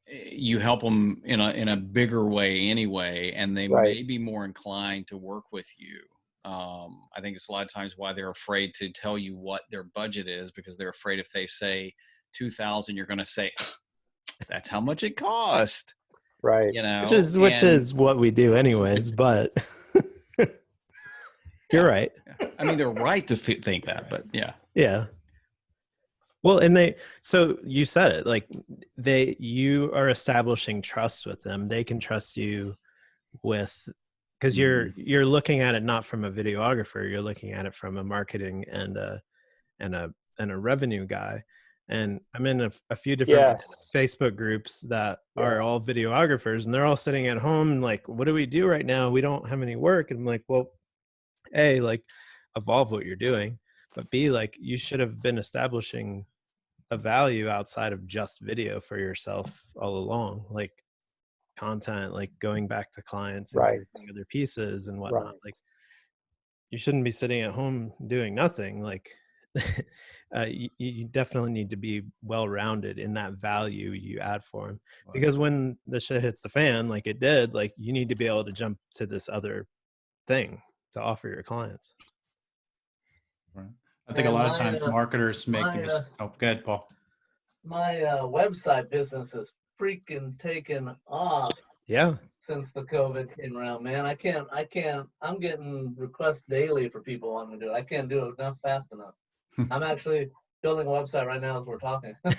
you help them in a bigger way anyway, and they may be more inclined to work with you. I think it's a lot of times why they're afraid to tell you what their budget is, because they're afraid if they say 2,000, you're going to say, "That's how much it cost." Right. Which is what we do anyways, but you're right. I mean, they're right to think that, but yeah. Yeah. Well, and so you said it, like you are establishing trust with them. They can trust you because you're looking at it not from a videographer, you're looking at it from a marketing and a revenue guy. And I'm in a few different Facebook groups that are all videographers, and they're all sitting at home like, "What do we do right now? We don't have any work." And I'm like, well, A, like evolve what you're doing, but B, like you should have been establishing a value outside of just video for yourself all along, like content, like going back to clients and creating other pieces and whatnot. Like you shouldn't be sitting at home doing nothing. Like you definitely need to be well-rounded in that value you add for them, because when the shit hits the fan, like it did, like you need to be able to jump to this other thing to offer your clients. Right. I think a lot of times marketers make the oh, go ahead, Paul. My website business is freaking taken off. Yeah. Since the COVID came around, man, I'm getting requests daily for people wanting to do it. I can't do it enough fast enough. I'm actually building a website right now as we're talking. I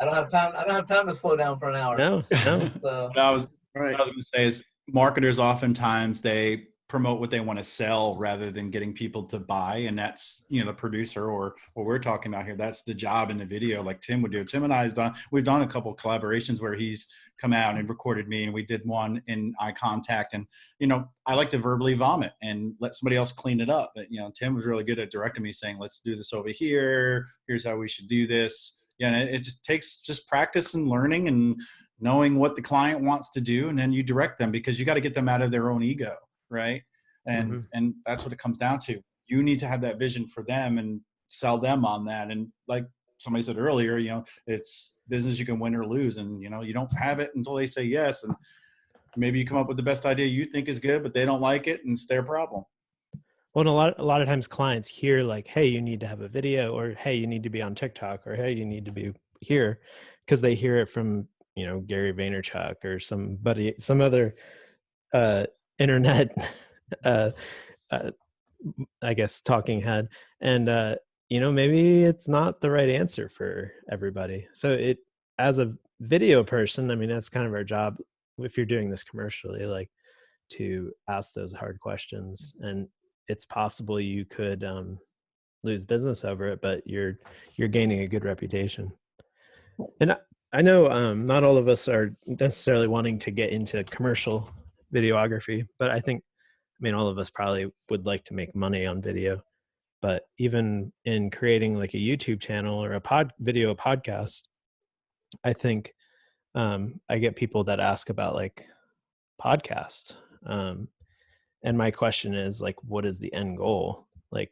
don't have time to slow down for an hour. No. So, what I was going to say is marketers oftentimes they promote what they want to sell rather than getting people to buy, and that's, you know, the producer or what we're talking about here. That's the job in the video, like Tim would do. Tim and I we've done a couple collaborations where he's come out and recorded me, and we did one in eye contact. And you know, I like to verbally vomit and let somebody else clean it up. But you know, Tim was really good at directing me, saying, "Let's do this over here. Here's how we should do this." Yeah, and it just takes just practice and learning and knowing what the client wants to do, and then you direct them, because you got to get them out of their own ego. Right. And and that's what it comes down to. You need to have that vision for them and sell them on that. And like somebody said earlier, you know, it's business you can win or lose. And, you know, you don't have it until they say yes. And maybe you come up with the best idea you think is good, but they don't like it, and it's their problem. Well, and a lot of times clients hear like, hey, you need to have a video, or hey, you need to be on TikTok, or hey, you need to be here, because they hear it from, you know, Gary Vaynerchuk or somebody, some other internet I guess talking head, and you know, maybe it's not the right answer for everybody. So it, as a video person, I mean, that's kind of our job if you're doing this commercially, like to ask those hard questions. And it's possible you could lose business over it, but you're gaining a good reputation. And I know not all of us are necessarily wanting to get into commercial videography, but I mean, all of us probably would like to make money on video. But even in creating like a YouTube channel or a video podcast, I think I get people that ask about like podcasts. And my question is like, what is the end goal? Like,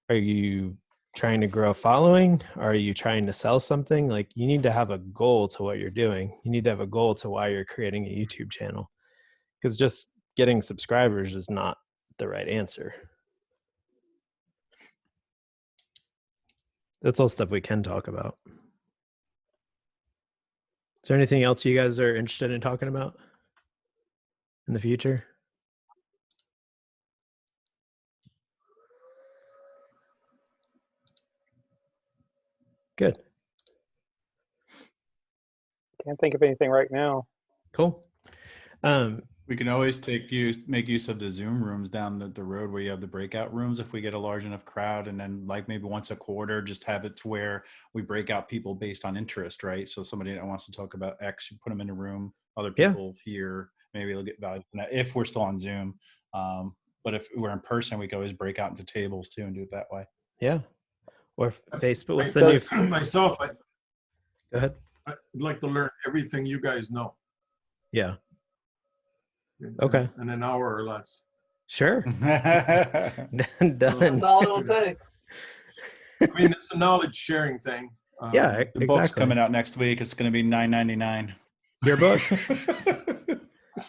are you trying to grow a following? Are you trying to sell something? Like, you need to have a goal to what you're doing. You need to have a goal to why you're creating a YouTube channel, because just getting subscribers is not the right answer. That's all stuff we can talk about. Is there anything else you guys are interested in talking about in the future? Good. Can't think of anything right now. Cool. We can always make use of the Zoom rooms down the road where you have the breakout rooms if we get a large enough crowd, and then like maybe once a quarter, just have it to where we break out people based on interest, right? So somebody that wants to talk about X, you put them in a room, other people here, maybe they'll get value from that if we're still on Zoom. But if we're in person, we can always break out into tables too and do it that way. Yeah. Or Facebook. What's the new myself? Go ahead. I'd like to learn everything you guys know. Yeah. Okay. In an hour or less. Sure. Done. That's all it'll take. I mean, it's a knowledge sharing thing. Yeah, the book's coming out next week. It's going to be $9.99. Your book?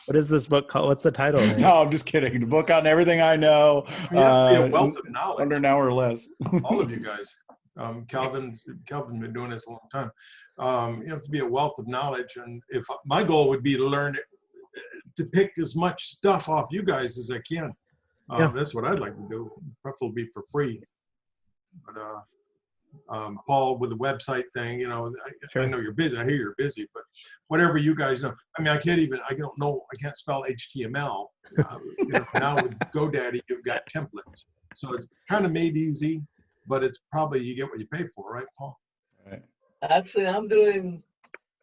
What is this book called? What's the title? No, I'm just kidding. The book on everything I know. You have to be a wealth of knowledge. Under an hour or less. All of you guys. Calvin's been doing this a long time. You have to be a wealth of knowledge, and if my goal would be to learn, to pick as much stuff off you guys as I can. That's what I'd like to do. Preferably for free. But Paul, with the website thing, you know, I know you're busy. I hear you're busy, but whatever you guys know. I mean, I can't spell HTML. You know, now with GoDaddy, you've got templates, so it's kind of made easy. But it's probably you get what you pay for, right, Paul? Right. Actually, I'm doing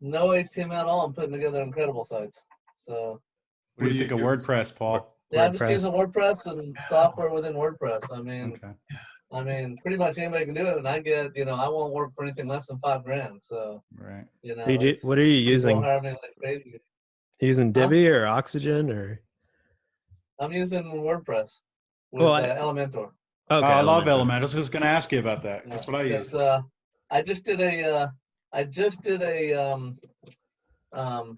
no HTML at all. I'm putting together incredible sites. So. What do you think of WordPress, Paul? Yeah, I'm just using WordPress and software within WordPress. I mean, pretty much anybody can do it, and I get, you know, I won't work for anything less than $5,000. So. Right. You know. What are you using? Hire me like crazy. Using Divi or Oxygen or? I'm using WordPress with Elementor. Oh, Okay, I love Elementor. Elementor. I was just going to ask you about that. That's what I use. I just did a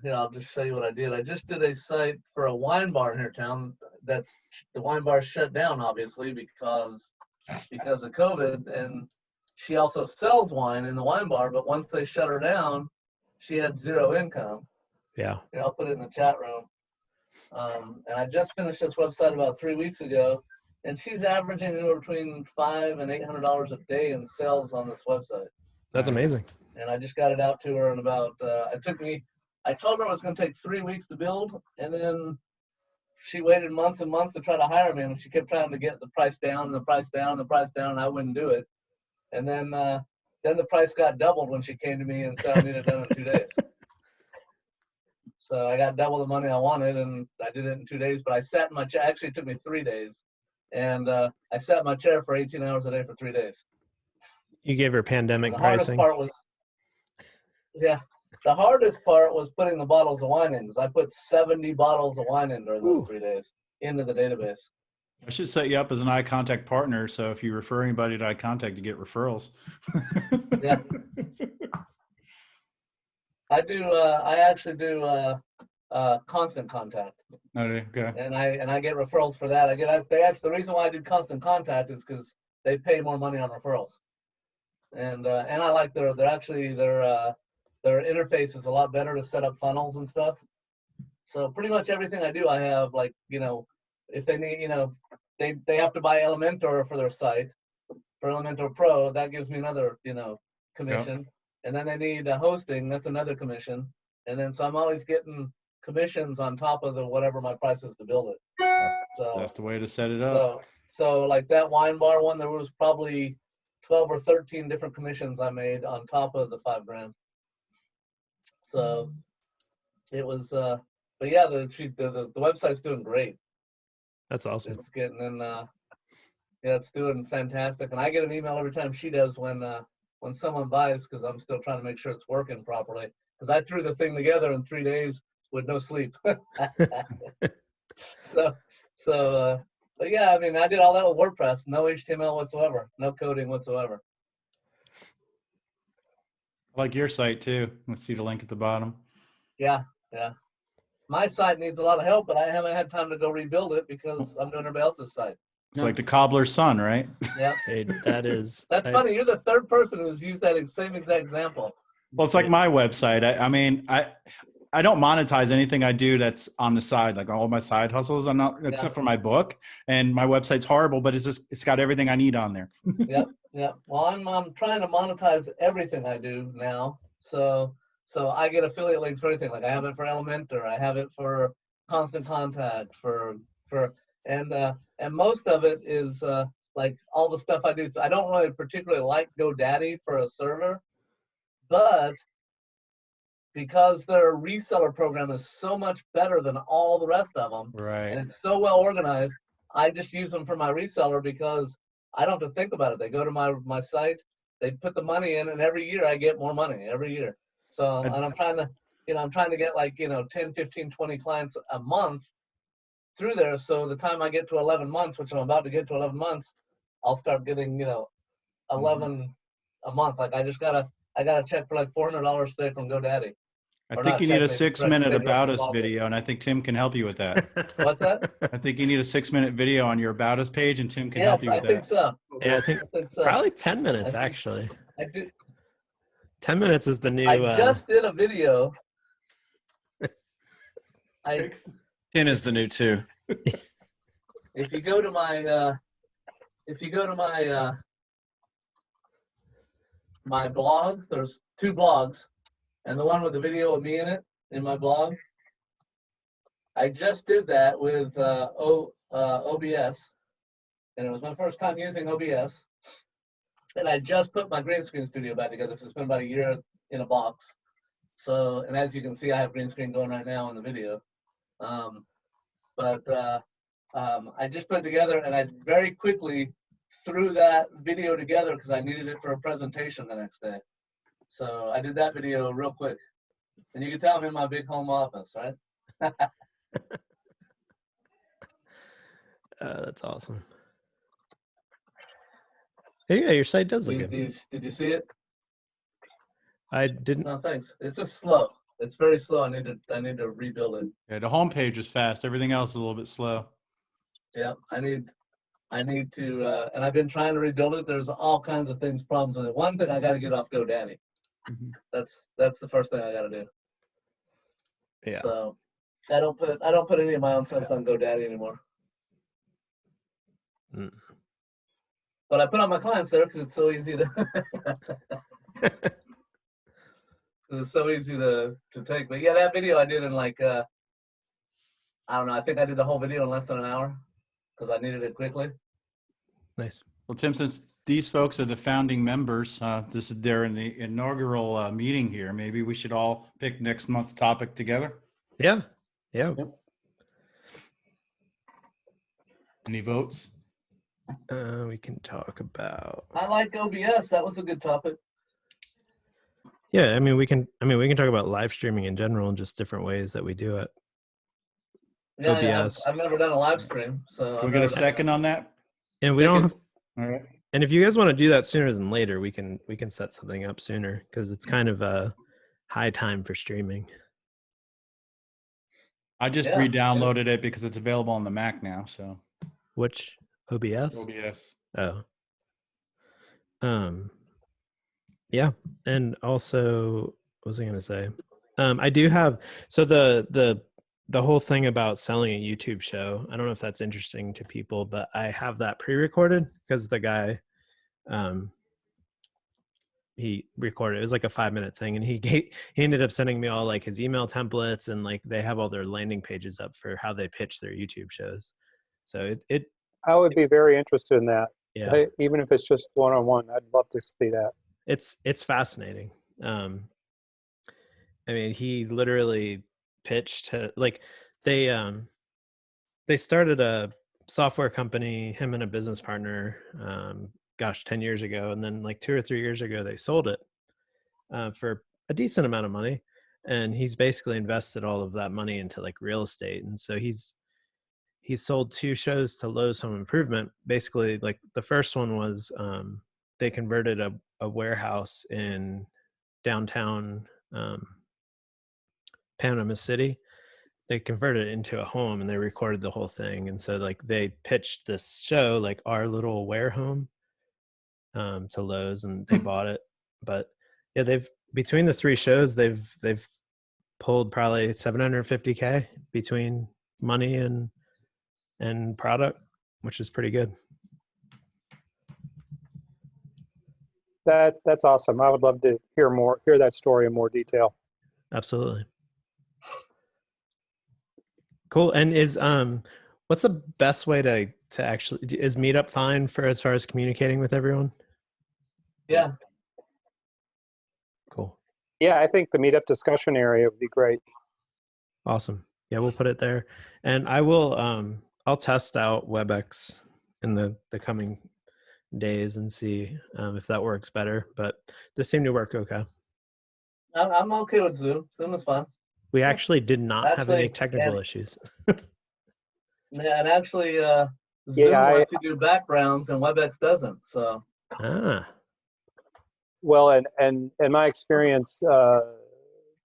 here, I'll just show you what I did. I just did a site for a wine bar in here town. The wine bar shut down obviously because of COVID, and she also sells wine in the wine bar, but once they shut her down, she had zero income. Yeah. Here, I'll put it in the chat room. And I just finished this website about 3 weeks ago, and she's averaging anywhere between $500 and $800 a day in sales on this website. That's amazing. And I just got it out to her in about, I told her it was going to take 3 weeks to build, and then she waited months and months to try to hire me, and she kept trying to get the price down, and the price down, and the price down, and I wouldn't do it. And then the price got doubled when she came to me and said I needed it done in 2 days. So I got double the money I wanted, and I did it in 2 days. But I sat in my chair. Actually, it took me 3 days, and I sat in my chair for 18 hours a day for 3 days. You gave her pandemic The pricing. The hardest part was putting the bottles of wine in, because I put 70 bottles of wine in during those 3 days into the database. I should set you up as an eye contact partner. So if you refer anybody to eye contact, you get referrals. Yeah. I actually do constant contact. Okay. And I get referrals for that. The reason why I do constant contact is because they pay more money on referrals. And I like their interface is a lot better to set up funnels and stuff. So pretty much everything I do, I have, like, if they need, they have to buy Elementor for their site, for Elementor Pro, that gives me another, commission. Yep. And then they need hosting, that's another commission. And then, so I'm always getting commissions on top of whatever my price is to build it. That's the way to set it up. So like that wine bar one, there was probably 12 or 13 different commissions I made on top of the $5,000. So it was, but yeah, the website's doing great. That's awesome. It's getting in, it's doing fantastic. And I get an email every time she does when someone buys, because I'm still trying to make sure it's working properly. Because I threw the thing together in 3 days with no sleep. But yeah, I mean, I did all that with WordPress, no HTML whatsoever, no coding whatsoever. I like your site too. Let's see the link at the bottom. Yeah. My site needs a lot of help, but I haven't had time to go rebuild it because I'm doing everybody else's site. It's like the cobbler's son, right? Yeah. Hey, that's funny. You're the third person who's used that same exact example. Well, it's like my website. I don't monetize anything I do that's on the side, like all my side hustles. I'm not, except for my book, and my website's horrible, but it's got everything I need on there. Yeah. Well, I'm trying to monetize everything I do now. So I get affiliate links for everything. Like I have it for Elementor, I have it for Constant Contact, and most of it is like all the stuff I do. I don't really particularly like GoDaddy for a server, but because their reseller program is so much better than all the rest of them, right? And it's so well organized, I just use them for my reseller because I don't have to think about it. They go to my site, they put the money in, and every year I get more money every year. So, and I'm trying to get like, 10, 15, 20 clients a month through there. So the time I get to 11 months, which I'm about to get to 11 months, I'll start getting, 11 a month. Like I got a check for like $400 today from GoDaddy. I think you need a 6-minute about us video, and I think Tim can help you with that. What's that? I think you need a 6-minute video on your about us page, and Tim can help you with that. Yes, I think so. Yeah, I think so. Probably 10 minutes, actually. I do. 10 minutes is the new. I just did a video. 10 is the new 2. If you go to my, my blog, there's 2 blogs, and the one with the video of me in it in my blog. I just did that with OBS, and it was my first time using OBS. And I just put my green screen studio back together because it's been about a year in a box. So, and as you can see, I have green screen going right now in the video. I just put it together, and I very quickly threw that video together because I needed it for a presentation the next day. So I did that video real quick. And you can tell I'm in my big home office, right? That's awesome. Yeah, your site does look Did good. did you see it? I didn't. No, thanks. It's just slow. It's very slow. I need to rebuild it. Yeah, the homepage is fast. Everything else is a little bit slow. Yeah, I need to, and I've been trying to rebuild it. There's all kinds of things, problems with it. One thing, I got to get off GoDaddy. Mhm. That's the first thing I got to do. Yeah. So I don't put any of my own cents on GoDaddy anymore. Mm. But I put on my clients there because it's so easy to. It's so easy to take. But yeah, that video I did in like I don't know. I think I did the whole video in less than an hour because I needed it quickly. Nice. Well, Tim, since these folks are the founding members, this is their inaugural meeting here. Maybe we should all pick next month's topic together. Yeah. Yeah. Yep. Any votes? We can talk about. I like OBS. That was a good topic. Yeah, I mean we can talk about live streaming in general and just different ways that we do it. Yeah, OBS. I've never done a live stream, so Can we get a second on that? And we don't have. All right. And if you guys want to do that sooner than later, we can set something up sooner because it's kind of a high time for streaming. I just re-downloaded it because it's available on the Mac now. So Which OBS? OBS. Oh. Yeah, and also, what was I going to say? I do have the whole thing about selling a YouTube show. I don't know if that's interesting to people, but I have that pre-recorded because the guy, he recorded. It was like a 5-minute thing, and he ended up sending me all like his email templates, and like they have all their landing pages up for how they pitch their YouTube shows. So I would be very interested in that. Yeah. Even if it's just one-on-one, I'd love to see that. It's fascinating. I mean, he literally pitched to like they started a software company, him and a business partner, 10 years ago, and then like 2 or 3 years ago they sold it for a decent amount of money, and he's basically invested all of that money into like real estate. And so he's sold 2 shows to Lowe's Home Improvement. Basically, like the first one was they converted a warehouse in downtown Panama City. They converted it into a home and they recorded the whole thing. And so like they pitched this show, like Our Little Warehome, to Lowe's, and they bought it. But yeah, between the 3 shows, they've pulled probably $750K between money and product, which is pretty good. That's awesome. I would love to hear that story in more detail. Absolutely. Cool. And what's the best way to actually, is Meetup fine for as far as communicating with everyone? Yeah. Cool. Yeah, I think the Meetup discussion area would be great. Awesome. Yeah, we'll put it there. And I will I'll test out WebEx in the coming days and see if that works better. But this seemed to work okay. I'm okay with Zoom. Zoom is fine. We actually did not have any technical issues. Yeah, and actually, Zoom lets you do backgrounds and WebEx doesn't. So. Well, and in my experience,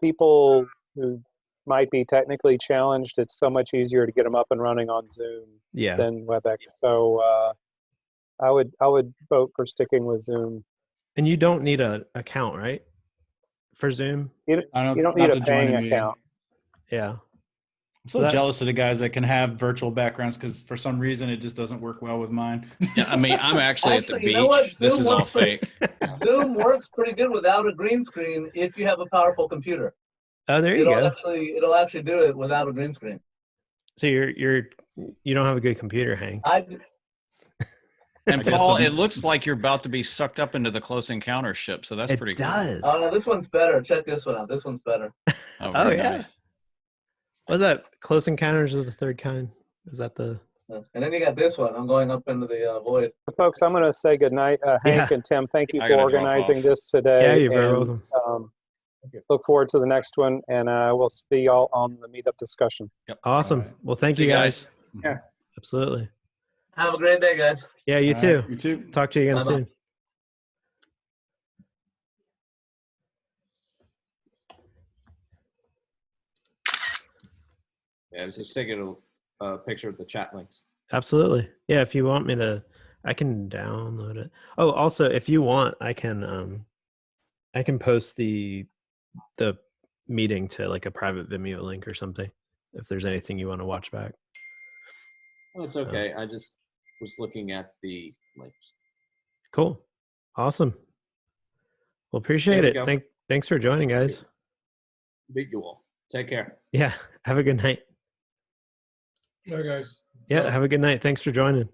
people who might be technically challenged, it's so much easier to get them up and running on Zoom than WebEx. So I would vote for sticking with Zoom. And you don't need an account, right? For Zoom? You don't need a paying account. Yeah. I'm so jealous of the guys that can have virtual backgrounds because for some reason it just doesn't work well with mine. Yeah, I mean, I'm actually at the beach. You know what? This is all fake. Zoom works pretty good without a green screen if you have a powerful computer. Oh, there you go. It'll actually do it without a green screen. So you don't have a good computer, Hank. And Paul, it looks like you're about to be sucked up into the Close Encounter ship, so that's pretty cool. It does. Oh no, this one's better. Check this one out. This one's better. Oh yeah. Nice. What's that? Close Encounters of the Third Kind? Is that the? And then you got this one. I'm going up into the void. Folks, I'm going to say goodnight. Hank and Tim, thank you for organizing this today. Yeah, you're very welcome. Look forward to the next one, and we'll see y'all on the Meetup discussion. Yep. Awesome. Right. Well, thank you guys. Yeah. Absolutely. Have a great day, guys. Yeah, you too. You too. Talk to you again soon. Yeah, I was just taking a picture of the chat links. Absolutely. Yeah, if you want me to, I can download it. Oh, also, if you want, I can post the meeting to like a private Vimeo link or something if there's anything you want to watch back. Well, it's okay. I just was looking at the links. Cool. Awesome. Well, There appreciate we it. go. Thanks for joining, guys. Meet you all. Take care. Yeah. Have a good night. Bye, guys. Yeah. Bye. Have a good night. Thanks for joining.